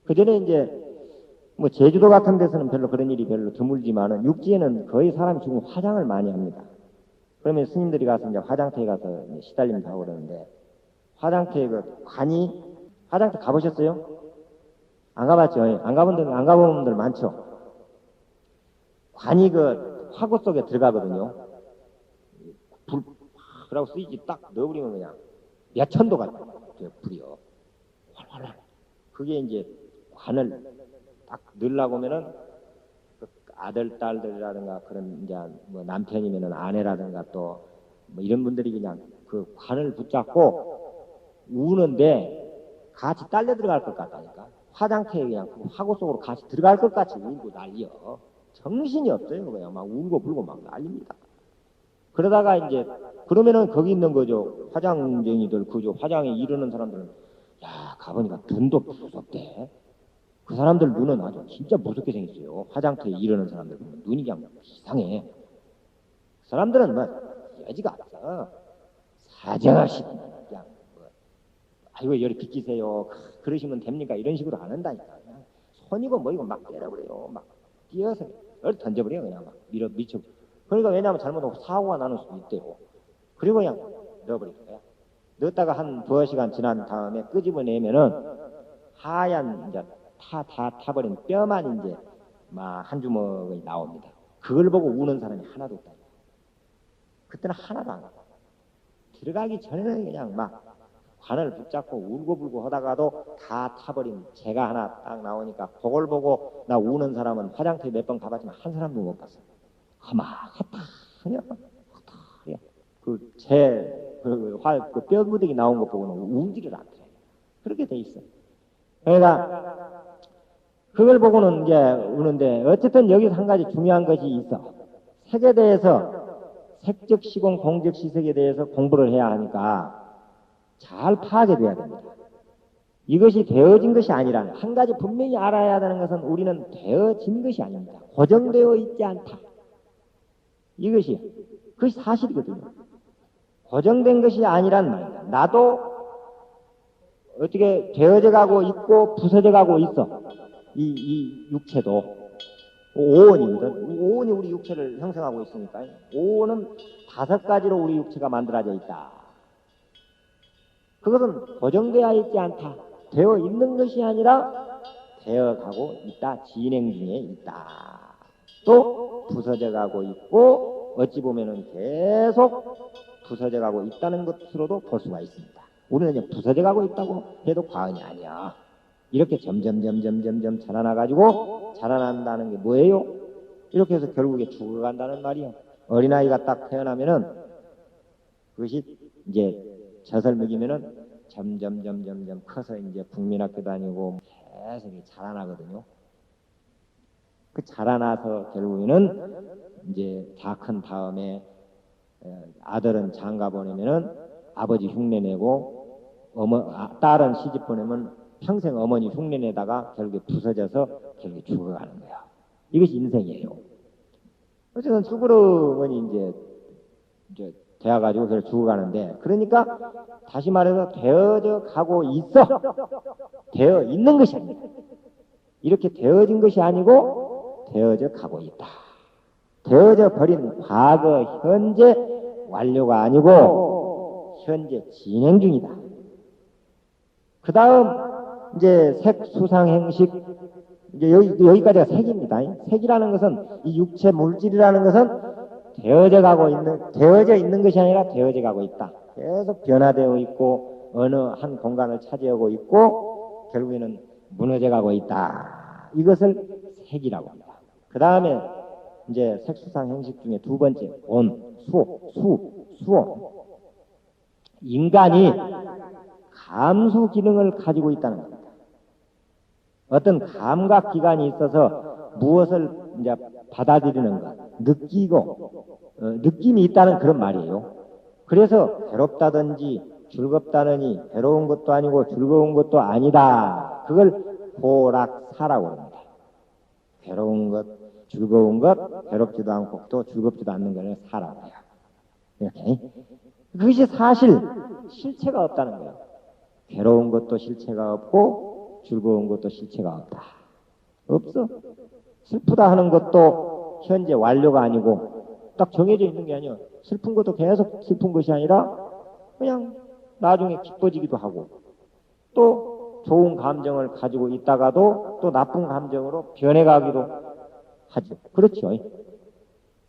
그 전에 이제 뭐 제주도 같은 데서는 별로 그런 일이 별로 드물지만은 육지에는 거의 사람이 죽으면 화장을 많이 합니다. 그러면 스님들이 가서 이제 화장터에 가서 시달림도 하고 그러는데 화장터에 그 관이 화장터 가보셨어요? 안 가봤죠? 안 가본 분들 많죠? 관이 그 화구 속에 들어가거든요. 그러고 스위치 딱 넣어버리면 그냥 몇 천도가 불이요. 활활활. 그게 이제 관을 딱 넣으려고 하면은 그 아들, 딸들이라든가 그런 이제 뭐 남편이면은 아내라든가 또 뭐 이런 분들이 그냥 그 관을 붙잡고 우는데 같이 딸려 들어갈 것 같다니까. 화장터에 그냥 그 화구 속으로 같이 들어갈 것 같이 울고 난리요. 정신이 없어요. 그냥 막 울고 불고 막 난립니다. 그러다가 이제 그러면은 거기 있는 거죠. 화장쟁이들 그죠. 화장에 이르는 사람들은 야 가보니까 눈도 무섭대. 그 사람들 눈은 아주 진짜 무섭게 생겼어요. 화장터에 이르는 사람들 보면 눈이 그냥 이상해. 그 사람들은 뭐 여지가 없어. 사정없이 그냥 뭐, 아이고 열이 비키세요. 그러시면 됩니까? 이런 식으로 안 한다니까. 그냥 손이고 뭐이고 막 때려버려요. 막 뛰어서 열 던져버려요. 그냥 막 미쳐. 그러니까 왜냐하면 잘못하면 사고가 나는 수도 있대요. 그리고 그냥 넣어버릴 거야. 넣었다가 한 2시간 지난 다음에 끄집어내면은 하얀 이제 다 타버린 뼈만 이제 막 한 주먹이 나옵니다. 그걸 보고 우는 사람이 하나도 없다. 그때는 하나도 안 가고 들어가기 전에는 그냥 막 관을 붙잡고 울고불고 하다가도 다 타버린 재가 하나 딱 나오니까 그걸 보고 나 우는 사람은 화장터에 몇 번 가봤지만 한 사람도 못 봤어요. 허탁하냐 그 뼈무더기 나온 것 보고는 울지를 않더래요. 그렇게 돼 있어요. 그러니까 그걸 보고는 이제 우는데 어쨌든 여기서 한 가지 중요한 것이 있어. 색에 대해서 색적 시공 공적 시색에 대해서 공부를 해야 하니까 잘 파악이 돼야 됩니다. 이것이 되어진 것이 아니라 한 가지 분명히 알아야 되는 것은 우리는 되어진 것이 아닙니다. 고정되어 있지 않다. 그것이 사실이거든요. 고정된 것이 아니란 말입니다. 나도 어떻게 되어져 가고 있고 부서져 가고 있어. 이 육체도. 오온이거든. 오온이 우리 육체를 형성하고 있으니까. 오온은 5가지로 우리 육체가 만들어져 있다. 그것은 고정되어 있지 않다. 되어 있는 것이 아니라 되어 가고 있다. 진행 중에 있다. 또 부서져 가고 있고 어찌 보면은 계속 부서져 가고 있다는 것으로도 볼 수가 있습니다. 우리는 이제 부서져 가고 있다고 해도 과언이 아니야. 이렇게 점점 자라나가지고 자라난다는 게 뭐예요? 이렇게 해서 결국에 죽어간다는 말이요. 어린아이가 딱 태어나면은 그것이 이제 젖을 먹이면은 점점 커서 이제 국민학교 다니고 계속 자라나거든요. 그 자라나서 결국에는 이제 다 큰 다음에 아들은 장가 보내면은 아버지 흉내내고 딸은 시집 보내면 평생 어머니 흉내내다가 결국에 부서져서 결국에 죽어가는 거야. 이것이 인생이에요. 어쨌든 죽으러니 이제 되어가지고 그래서 죽어가는데 그러니까 다시 말해서 되어져 가고 있어. 되어 있는 것이 아닙니다. 이렇게 되어진 것이 아니고 되어져 가고 있다. 되어져 버린 과거, 현재 완료가 아니고 현재 진행 중이다. 그 다음 이제 색, 수상, 행식, 이제 여기까지가 색입니다. 색이라는 것은, 이 육체 물질이라는 것은 되어져 있는 것이 아니라 되어져 가고 있다. 계속 변화되어 있고, 어느 한 공간을 차지하고 있고, 결국에는 무너져 가고 있다. 이것을 색이라고 합니다. 그 다음에, 이제 색수상 행식 중에 두 번째, 온, 수호. 인간이 감수 기능을 가지고 있다는 겁니다. 어떤 감각 기관이 있어서 무엇을 이제 받아들이는 것, 느끼고, 느낌이 있다는 그런 말이에요. 그래서 괴롭다든지 즐겁다느니 괴로운 것도 아니고 즐거운 것도 아니다. 그걸 호락사라고 합니다. 괴로운 것, 즐거운 것, 괴롭지도 않고 또 즐겁지도 않는 것을 사라고 해요. 이렇게. 그것이 사실 실체가 없다는 거예요. 괴로운 것도 실체가 없고 즐거운 것도 실체가 없다. 없어. 슬프다 하는 것도 현재 완료가 아니고 딱 정해져 있는 게 아니야. 슬픈 것도 계속 슬픈 것이 아니라 그냥 나중에 기뻐지기도 하고 또 좋은 감정을 가지고 있다가도 또 나쁜 감정으로 변해가기도 하죠. 그렇죠.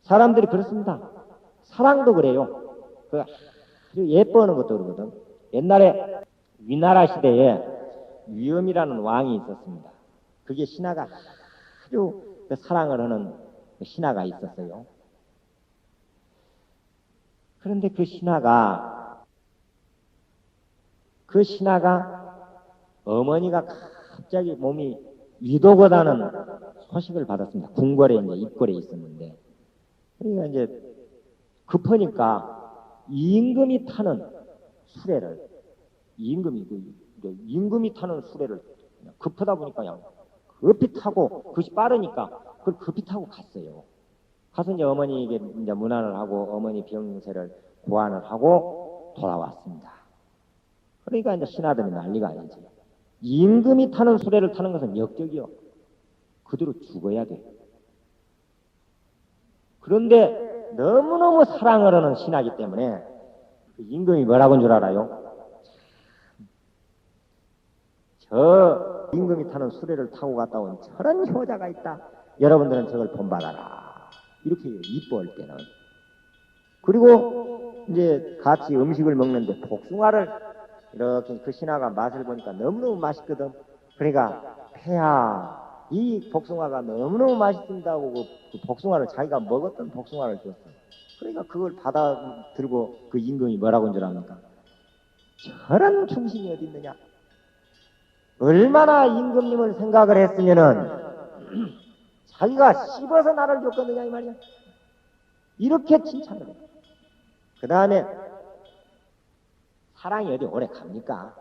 사람들이 그렇습니다. 사랑도 그래요. 그 아주 예뻐하는 것도 그러거든. 옛날에 위나라 시대에 위엄이라는 왕이 있었습니다. 그게 신하가 아주 사랑을 하는 신하가 있었어요. 그런데 그 신하가 어머니가 갑자기 몸이 위독하다는 소식을 받았습니다. 궁궐에 이제 입궐에 있었는데, 그러니까 이제 급하니까 임금이 타는 수레를 급하다 보니까 그냥 급히 타고 그것이 빠르니까 그걸 급히 타고 갔어요. 가서 이제 어머니에게 이제 문안을 하고 어머니 병세를 고안을 하고 돌아왔습니다. 그러니까 이제 신하들이 난리가 아니지. 임금이 타는 수레를 타는 것은 역적이요. 그대로 죽어야 돼. 그런데 너무너무 사랑을 하는 신하이기 때문에 그 임금이 뭐라고 한 줄 알아요? 저 임금이 타는 수레를 타고 갔다 온 저런 효자가 있다. 여러분들은 저걸 본받아라. 이렇게 이뻐할 때는. 그리고 이제 같이 음식을 먹는데 복숭아를 이렇게 그 신하가 맛을 보니까 너무너무 맛있거든. 그러니까 폐하, 이 복숭아가 너무너무 맛있다고 그 복숭아를 자기가 먹었던 복숭아를 줬어. 그러니까 그걸 받아 들고 그 임금이 뭐라고 한 줄 압니까? 저런 충신이 어디 있느냐? 얼마나 임금님을 생각을 했으면은 자기가 씹어서 나를 줬겠느냐 이 말이야. 이렇게 칭찬을 해요. 그 다음에 사랑이 어디 오래 갑니까?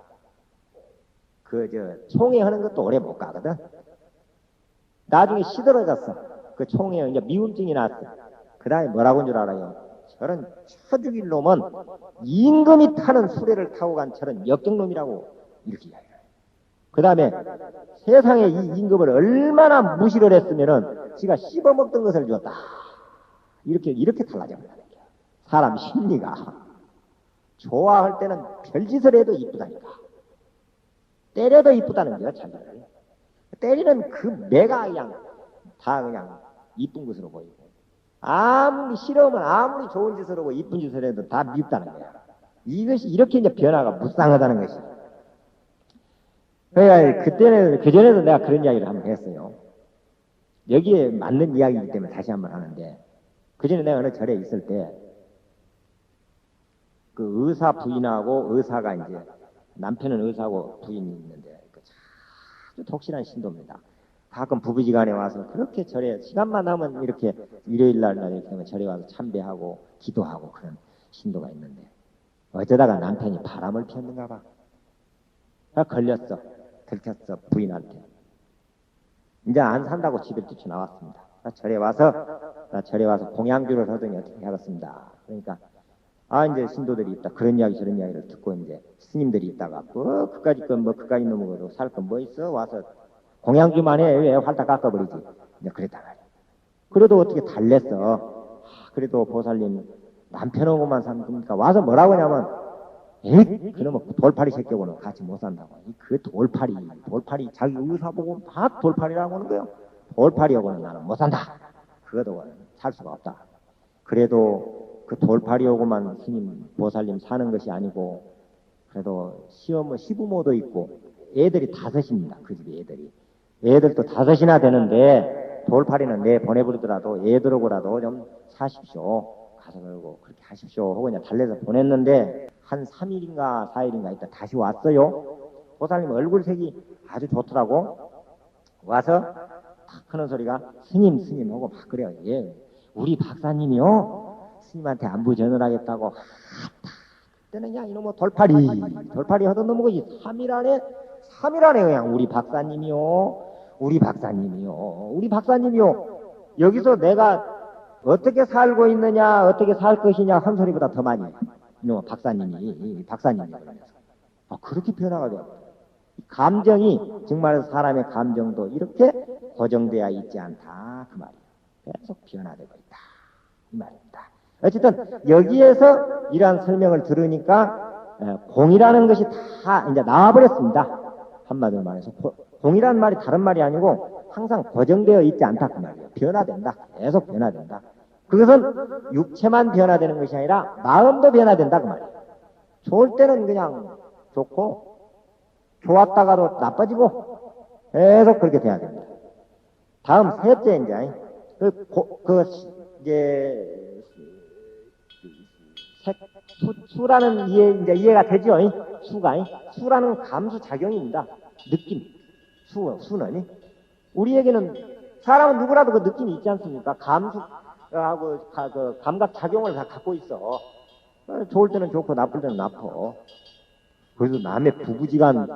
총회하는 것도 오래 못 가거든. 나중에 시들어졌어. 그 총회에 이제 미움증이 났어. 그 다음에 뭐라고 한 줄 알아요? 저런 쳐죽일 놈은 임금이 타는 수레를 타고 간 저런 역적놈이라고 이렇게 이야기해요. 그 다음에 세상에 이 임금을 얼마나 무시를 했으면은 지가 씹어먹던 것을 줬다. 이렇게 달라져 버린다는 거야. 사람 심리가. 좋아할 때는 별짓을 해도 이쁘다니까. 때려도 이쁘다는 거야, 자기를. 때리는 그 매가 그냥 이쁜 것으로 보이고. 아무리 싫으면 아무리 좋은 짓을 하고 이쁜 짓을 해도 다 밉다는 거야. 이것이 이렇게 이제 변화가 무쌍하다는 것이. 그러니까 그전에도 내가 그런 이야기를 한번 했어요. 여기에 맞는 이야기이기 때문에 다시 한번 하는데, 그전에 내가 어느 절에 있을 때, 그 의사 부인하고 의사가 이제, 남편은 의사고 부인이 있는데, 아주 독실한 신도입니다. 가끔 부부지간에 와서 그렇게 절에, 시간만 나면 이렇게 일요일 날 이렇게 하면 절에 와서 참배하고, 기도하고 그런 신도가 있는데, 어쩌다가 남편이 바람을 피웠는가 봐. 걸렸어. 들켰어. 부인한테. 이제 안 산다고 집에 뛰쳐나왔습니다. 절에 와서 공양주를 하더니 어떻게 하겠습니다. 그러니까, 이제 신도들이 있다. 그런 이야기, 저런 이야기를 듣고 이제 스님들이 있다가, 그까지 넘어가도 살 건 뭐 있어? 와서 공양주만 해. 왜 활딱 깎아버리지? 이제 그랬단 말이야. 그래도 어떻게 달랬어. 그래도 보살님, 남편하고만 삽니까? 와서 뭐라고 하냐면, 에이, 그놈의 돌팔이 새끼하고는 같이 못 산다고. 그 돌팔이 자기 의사 보고 다 돌팔이라고 하는 거예요. 돌팔이하고는 나는 못 산다. 그것하고는 살 수가 없다. 그래도 그 돌팔이하고만 스님 보살님 사는 것이 아니고, 그래도 시부모도 있고 애들이 5입니다. 그 집에 애들도 5이나 되는데 돌팔이는 내 보내버리더라도 애들하고라도 좀 사십시오. 가서 그러고 그렇게 하십시오 하고 그냥 달래서 보냈는데 한 3일인가 4일인가 있다 다시 왔어요. 보살님 얼굴색이 아주 좋더라고. 와서 탁 하는 소리가 스님 하고 막 그래요. 예, 우리 박사님이요 스님한테 안부 전하겠다고. 그때는 그냥 이놈의 돌팔이 하던 놈의 것이 3일 안에 그냥 우리 박사님이요 여기서 내가 어떻게 살고 있느냐, 어떻게 살 것이냐 한 소리보다 더 많이 이놈의 박사님이 그러면서 그렇게 변화가 돼요. 감정이 정말 사람의 감정도 이렇게 고정되어 있지 않다 그 말이에요. 계속 변화되고 있다 이 말입니다. 어쨌든 여기에서 이러한 설명을 들으니까 공이라는 것이 다 이제 나와버렸습니다. 한마디로 말해서 공이라는 말이 다른 말이 아니고 항상 고정되어 있지 않다 그 말이에요. 변화된다. 계속 변화된다. 그것은 육체만 변화되는 것이 아니라 마음도 변화된다 그 말이에요. 좋을 때는 그냥 좋고 좋았다가도 나빠지고 계속 그렇게 돼야 됩니다. 다음 셋째 이제 수라는 이해가 되죠? 수라는 감수 작용입니다. 느낌. 수는 우리에게는 사람은 누구라도 그 느낌이 있지 않습니까? 감수하고 그 감각 작용을 다 갖고 있어. 좋을 때는 좋고 나쁠 때는 나빠. 그래서 남의 부부지간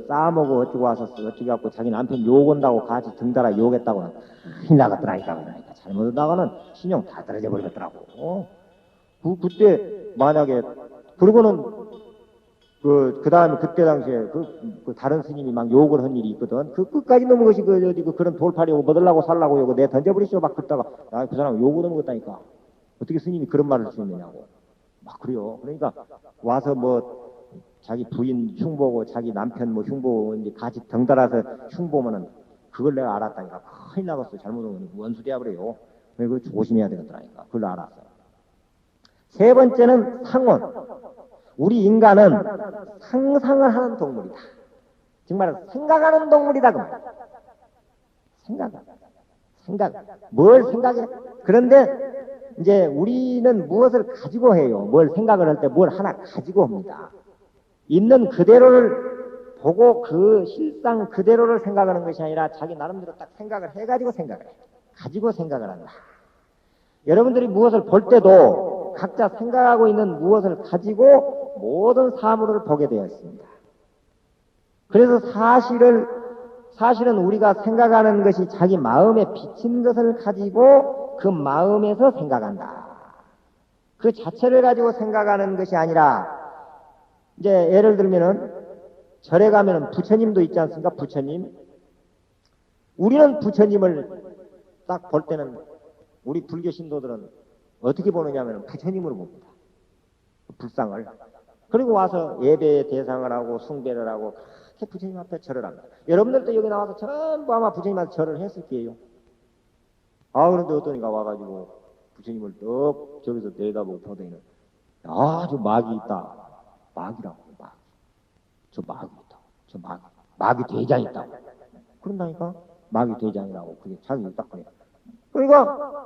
싸먹고 어쩌고 와서 어쩌고 갖고 자기 남편 욕 온다고 같이 등달아 욕했다고는 나갔더라니까. 잘못하다가는 신용 다 떨어져 버리겠더라고. 그때 만약에 그러고는 그 다음에 그때 당시에 그 다른 스님이 막 욕을 한 일이 있거든. 그 끝까지 넘은 것이 그런 돌팔이고 뭐들라고 살라고 요거 내 던져버리시오 막 그러다가 그 사람 욕을 넘어갔다니까. 어떻게 스님이 그런 말을 할 수 있느냐고. 막 그래요. 그러니까 와서 뭐 자기 부인 흉보고 자기 남편 뭐 흉보고 이제 같이 덩달아서 흉보면은 그걸 내가 알았다니까. 큰일 나겠어. 잘못하면 원수돼야 그래요. 그걸 조심해야 되겠더라니까. 그걸 알았어. 세 번째는 상온. 우리 인간은 상상을 하는 동물이다. 정말 생각하는 동물이다. 그 말이야. 생각. 뭘 생각해? 그런데 이제 우리는 무엇을 가지고 해요? 뭘 생각을 할 때 뭘 하나 가지고 합니다. 있는 그대로를 보고 그 실상 그대로를 생각하는 것이 아니라 자기 나름대로 딱 생각을 해가지고 생각을 해. 가지고 생각을 한다. 여러분들이 무엇을 볼 때도 각자 생각하고 있는 무엇을 가지고 모든 사물을 보게 되어 있습니다. 그래서 사실은 우리가 생각하는 것이 자기 마음에 비친 것을 가지고 그 마음에서 생각한다. 그 자체를 가지고 생각하는 것이 아니라 이제 예를 들면은 절에 가면은 부처님도 있지 않습니까? 부처님. 우리는 부처님을 딱 볼 때는 우리 불교 신도들은 어떻게 보느냐 하면 부처님으로 봅니다. 불상을. 그리고 와서 예배의 대상을 하고 숭배를 하고 그렇게 부처님 앞에 절을 합니다. 여러분들도 여기 나와서 전부 아마 부처님한테 절을 했을 거예요. 그런데 어떤 이가 와가지고 부처님을 떡 저기서 내다보고 보더니 저 막이 있다. 막이라고. 저 막이 있다. 저 막이 대장이 있다. 그런다니까? 막이 대장이라고. 그게 자기 딱 그래. 그러니까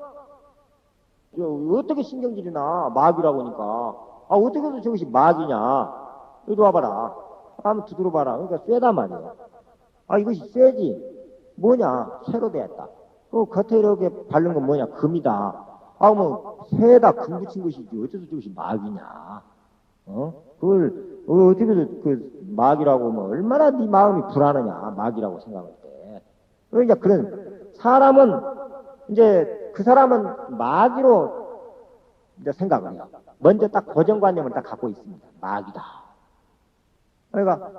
어떻게 신경질이 나? 막이라고 하니까. 어떻게 해서 저것이 막이냐? 이리 와봐라. 한번 두드려봐라. 그러니까 쇠단 말이야. 이것이 쇠지. 뭐냐? 쇠로 되었다. 겉에 이렇게 바른 건 뭐냐? 금이다. 뭐 쇠에다 금 붙인 것이지. 어째서 저것이 막이냐? 그걸 어떻게 해서 그 막이라고 뭐 얼마나 네 마음이 불안하냐? 막이라고 생각할 때. 그러니까 그런 사람은 이제 그 사람은 마귀로 이제 생각을 해요. 먼저 딱 고정관념을 딱 갖고 있습니다. 마귀다. 그러니까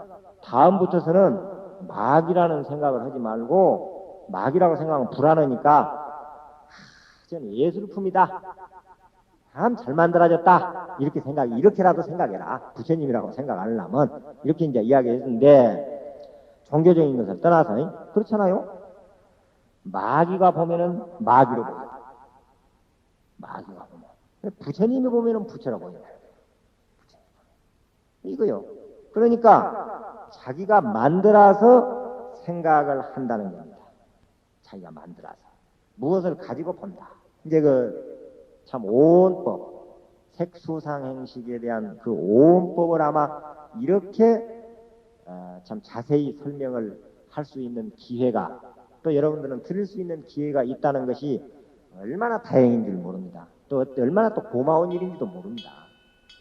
다음부터서는 마귀라는 생각을 하지 말고 마귀라고 생각하면 불안하니까 저는 예술품이다. 참 잘 만들어졌다. 이렇게라도 생각해라. 부처님이라고 생각 안 하려면. 이렇게 이제 이야기했는데, 종교적인 것을 떠나서, 그렇잖아요? 마귀가 보면은 마귀로 보여. 마귀가 보면. 부처님이 보면은 부처로 보여. 이거요. 그러니까, 자기가 만들어서 생각을 한다는 겁니다. 자기가 만들어서. 무엇을 가지고 본다. 이제 참 오온법, 색수상행식에 대한 그 오온법을 아마 이렇게 참 자세히 설명을 할 수 있는 기회가, 또 여러분들은 들을 수 있는 기회가 있다는 것이 얼마나 다행인 줄 모릅니다. 또 얼마나 또 고마운 일인지도 모릅니다.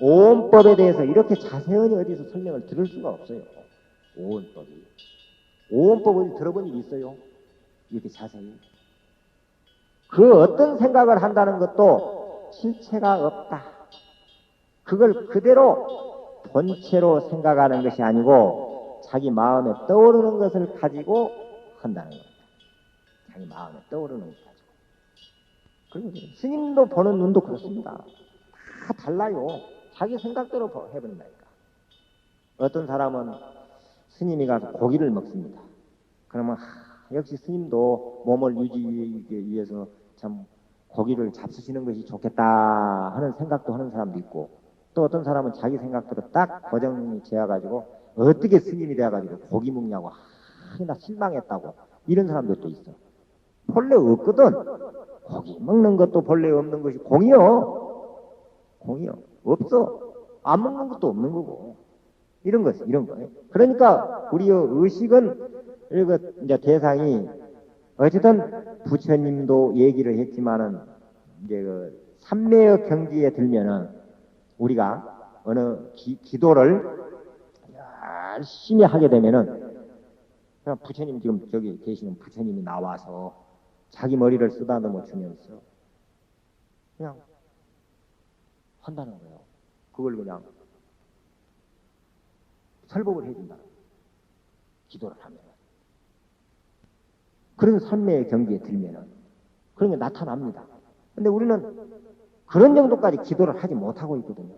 오온법에 대해서 이렇게 자세히 어디서 설명을 들을 수가 없어요. 오온법이. 오온법을 들어본 일 있어요? 이렇게 자세히. 그 어떤 생각을 한다는 것도 실체가 없다. 그걸 그대로 본체로 생각하는 것이 아니고 자기 마음에 떠오르는 것을 가지고 한다는 겁니다. 자기 마음에 떠오르는 것 가지고. 그리고 스님도 보는 눈도 그렇습니다. 다 달라요. 자기 생각대로 해버린다니까. 어떤 사람은 스님이 가서 고기를 먹습니다. 그러면 역시 스님도 몸을 유지하기 위해서 참 고기를 잡수시는 것이 좋겠다 하는 생각도 하는 사람도 있고, 또 어떤 사람은 자기 생각대로 딱 고정이 지어가지고 어떻게 스님이 되어가지고 고기 먹냐고 나 실망했다고 이런 사람들도 있어. 본래 없거든. 고기 먹는 것도 본래 없는 것이 공이요. 없어. 안 먹는 것도 없는 거고. 이런 거예요. 그러니까 우리의 의식은 이제 대상이 어쨌든 부처님도 얘기를 했지만은 이제 삼매의 경지에 들면은 우리가 어느 기도를 열심히 하게 되면은 그냥 부처님 지금 저기 계시는 부처님이 나와서 자기 머리를 쓰다듬어 주면서 그냥 한다는 거예요. 그걸 그냥 설법을 해준다. 기도를 하면. 그런 삶의 경지에 들면은 그런 게 나타납니다. 근데 우리는 그런 정도까지 기도를 하지 못하고 있거든요.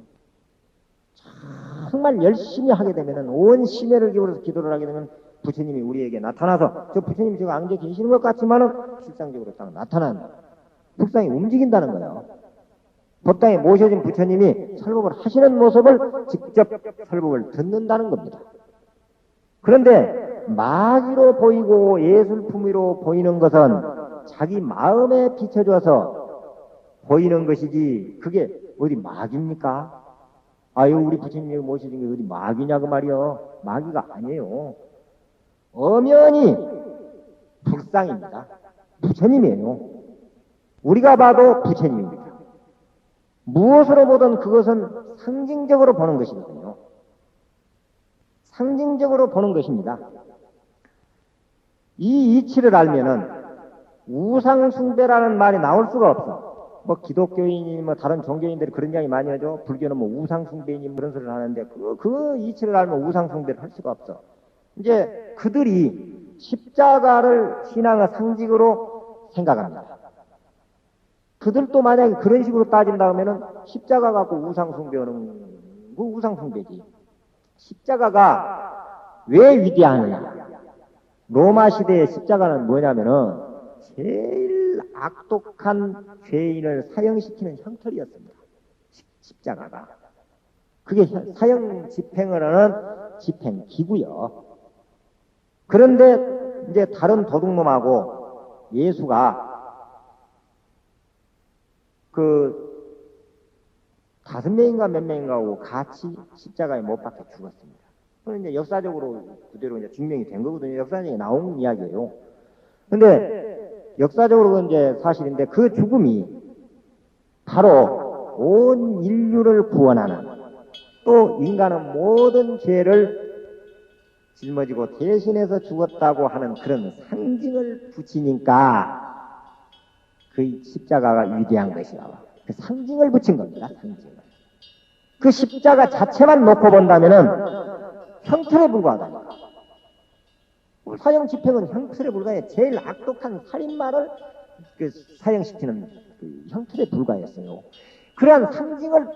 정말 열심히 하게 되면은 온 심혈을 기울여서 기도를 하게 되면 부처님이 우리에게 나타나서 저 부처님이 지금 앉아 계시는 것 같지만은 실상적으로 딱 나타난 불상이 움직인다는 거예요. 법당에 모셔진 부처님이 설법을 하시는 모습을 직접 설법을 듣는다는 겁니다. 그런데 마귀로 보이고 예술품으로 보이는 것은 자기 마음에 비춰져서 보이는 것이지 그게 어디 마귀입니까? 아유 우리 부처님이 모셔진 게 어디 마귀냐고 말이요. 마귀가 아니에요. 엄연히 불상입니다. 부처님이에요. 우리가 봐도 부처님입니다. 무엇으로 보든 그것은 상징적으로 보는 것이거든요. 상징적으로 보는 것입니다. 이 이치를 알면은 우상숭배라는 말이 나올 수가 없어. 뭐 기독교인이 뭐 다른 종교인들이 그런 이야기 많이 하죠. 불교는 뭐 우상숭배인 그런 소리를 하는데 그 이치를 알면 우상숭배를 할 수가 없어. 이제 그들이 십자가를 신앙의 상징으로 생각합니다. 그들도 만약에 그런 식으로 따진다 하면은 십자가 갖고 우상숭배하는 그 우상숭배지. 십자가가 왜 위대하느냐? 로마 시대의 십자가는 뭐냐면은 제일 악독한 죄인을 사형시키는 형틀이었습니다. 십자가가. 그게 사형 집행을 하는 집행기구요. 그런데 이제 다른 도둑놈하고 예수가 다섯 명인가 몇 명인가하고 같이 십자가에 못 박혀 죽었습니다. 그건 이제 역사적으로 그대로 이제 증명이 된 거거든요. 역사적으로 나온 이야기예요. 근데 역사적으로 이제 사실인데 그 죽음이 바로 온 인류를 구원하는 또 인간은 모든 죄를 짊어지고 대신해서 죽었다고 하는 그런 상징을 붙이니까 그 십자가가 위대한 것이라고. 그 상징을 붙인 겁니다. 상징을. 그 십자가 자체만 놓고 본다면은 형틀에 불과하다. 사형 집행은 형틀에 불과해. 제일 악독한 살인마를 사형시키는 그 형틀에 불과했어요. 그러한 상징을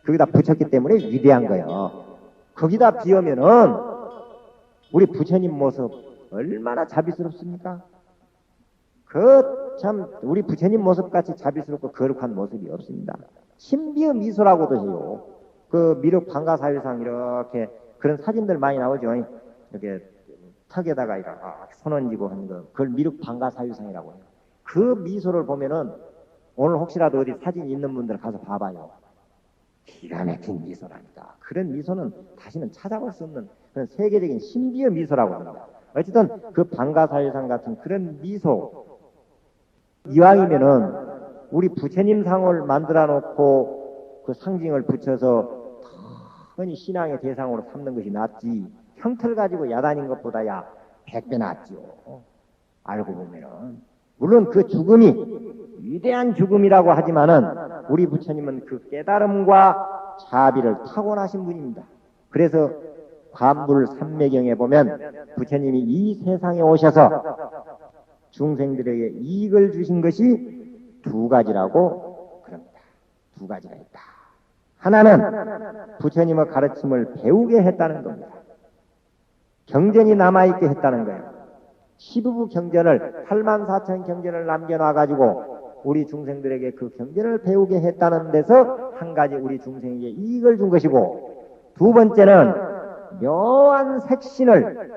거기다 붙였기 때문에 위대한 거예요. 거기다 비우면은 우리 부처님 모습 얼마나 자비스럽습니까? 참 우리 부처님 모습같이 자비스럽고 거룩한 모습이 없습니다. 신비의 미소라고도 해요. 그 미륵 방가사유상 이렇게 그런 사진들 많이 나오죠. 이렇게 턱에다가 이렇게 손 얹고 하는 거, 그걸 미륵 방가사유상이라고 해요. 그 미소를 보면은 오늘 혹시라도 어디 사진 있는 분들 가서 봐봐요. 기가 막힌 미소라니까. 그런 미소는 다시는 찾아볼 수 없는 그런 세계적인 신비의 미소라고 합니다. 어쨌든 그 방가사유상 같은 그런 미소, 이왕이면은 우리 부처님 상을 만들어 놓고 그 상징을 붙여서 흔히 신앙의 대상으로 삼는 것이 낫지, 형태를 가지고 야단인 것보다야 100배 낫죠. 알고 보면은. 물론 그 죽음이 위대한 죽음이라고 하지만은 우리 부처님은 그 깨달음과 자비를 타고나신 분입니다. 그래서 관불 삼매경에 보면 부처님이 이 세상에 오셔서 중생들에게 이익을 주신 것이 두 가지라고 그럽니다. 두 가지가 있다. 하나는 부처님의 가르침을 배우게 했다는 겁니다. 경전이 남아있게 했다는 거예요. 15부 경전을 84,000 경전을 남겨놔가지고 우리 중생들에게 그 경전을 배우게 했다는 데서 한 가지 우리 중생에게 이익을 준 것이고, 두 번째는 묘한 색신을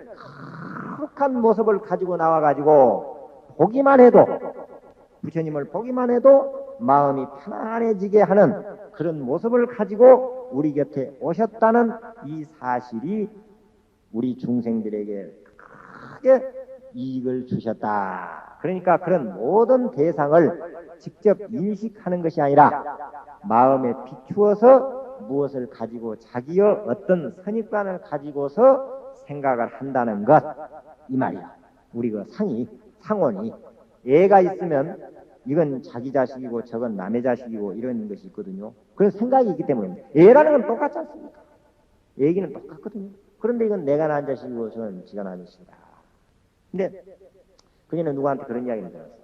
거룩한 모습을 가지고 나와가지고 보기만 해도, 부처님을 보기만 해도 마음이 편안해지게 하는 그런 모습을 가지고 우리 곁에 오셨다는 이 사실이 우리 중생들에게 크게 이익을 주셨다. 그러니까 그런 모든 대상을 직접 인식하는 것이 아니라 마음에 비추어서 무엇을 가지고 자기의 어떤 선입관을 가지고서 생각을 한다는 것, 이 말이야. 우리 그 상원이 애가 있으면 이건 자기 자식이고 저건 남의 자식이고 이런 것이 있거든요. 그런 생각이 있기 때문입니다. 애라는 건 똑같지 않습니까? 애기는 똑같거든요. 그런데 이건 내가 낳은 자식이고 저는 지가 낳은 자식이다. 근데 그녀는 누구한테 그런 이야기를 들었어요.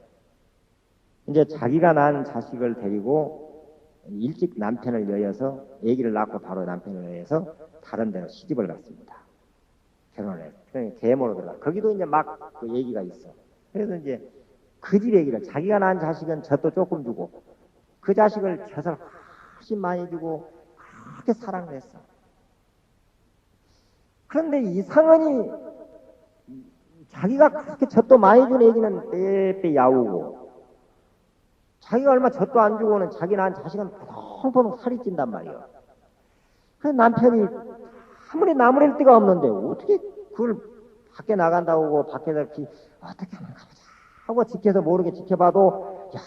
이제 자기가 낳은 자식을 데리고 일찍 남편을 여여서, 아기를 낳고 바로 남편을 여여서 다른 데로 시집을 갔습니다. 결혼을 해서. 그러니까 계모로 들어가. 거기도 이제 막 그 얘기가 있어. 그래서 이제 그 집 얘기를, 자기가 낳은 자식은 젖도 조금 주고 그 자식을 젖을 훨씬 많이 주고 그렇게 사랑을 했어. 그런데 이 상은이 자기가 그렇게 젖도 많이 준 애기는 빼빼 야우고, 자기가 얼마 젖도 안 주고는 자기 낳은 자식은 펑펑 살이 찐단 말이에요. 그래서 남편이 아무리 나무랄 데가 없는데 어떻게 그걸 밖에 나간다고 하고 밖에서 이렇게 어떻게 하면 가보자 하고 지켜서 모르게 지켜봐도, 야,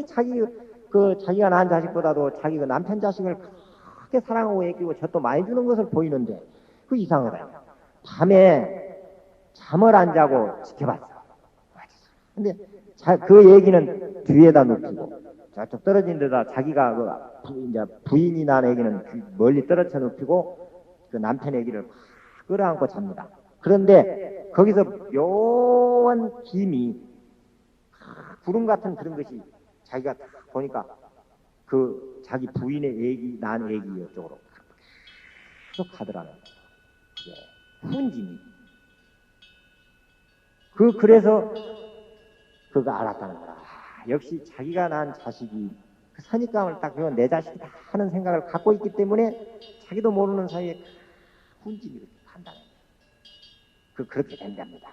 자기가 낳은 자식보다도 자기 그 남편 자식을 그렇게 사랑하고 애끼고 젖도 많이 주는 것을 보이는데, 그 이상하다. 밤에 잠을 안 자고 지켜봤어. 근데 그 얘기는 뒤에다 눕히고, 저쪽 떨어진 데다 자기가 이제 부인이 난 애기는 멀리 떨어져 눕히고 그 남편 애기를 끌어안고 잡니다. 그런데 거기서 묘한 김이, 구름 같은 그런 것이 자기가 보니까 그 자기 부인의 애기, 난 애기 쪽으로 계속 가더라는 거예요. 훈짐이. 그래서 그거 알았다는 거야. 역시 자기가 낳은 자식이 그 선입감을 딱 배워 내 자식이다 하는 생각을 갖고 있기 때문에 자기도 모르는 사이에 훈집이 이렇게 간다는 거예요. 그렇게 된답니다.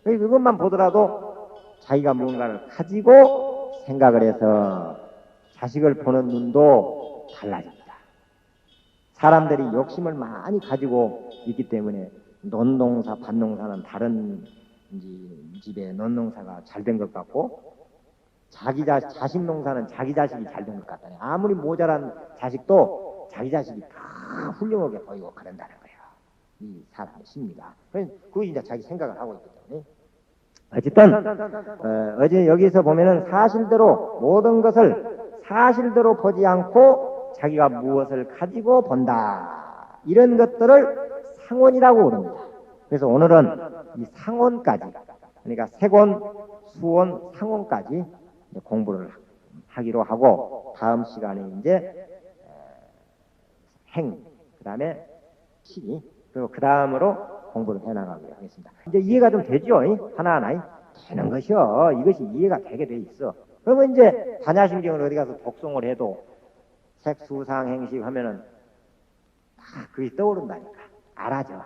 그것만 보더라도 자기가 무언가를 가지고 생각을 해서 자식을 보는 눈도 달라집니다. 사람들이 욕심을 많이 가지고 있기 때문에 논농사, 밭농사는 다른 집에 논농사가 잘 된 것 같고, 자식 농사는 자기 자식이 잘 된 것 같다네. 아무리 모자란 자식도 자기 자식이 다 훌륭하게 보이고 그런다는 거예요. 이 사람의 심리가. 그거 이제 자기 생각을 하고 있기 때문에. 어쨌든 어제 여기서 보면은 사실대로 모든 것을 사실대로 보지 않고 자기가 무엇을 가지고 본다, 이런 것들을 상원이라고 그럽니다. 그래서 오늘은 이 상원까지, 그러니까 색원, 수원, 상원까지 공부를 하기로 하고, 다음 시간에 이제 행, 그 다음에 시, 그리고 그 다음으로 공부를 해나가기로 하겠습니다. 이제 이해가 좀 되죠? 하나하나 되는 것이요. 이것이 이해가 되게 돼 있어. 그러면 이제 반야심경을 어디 가서 독송을 해도 색수상 행식 하면은 다 그게 떠오른다니까. 알아져.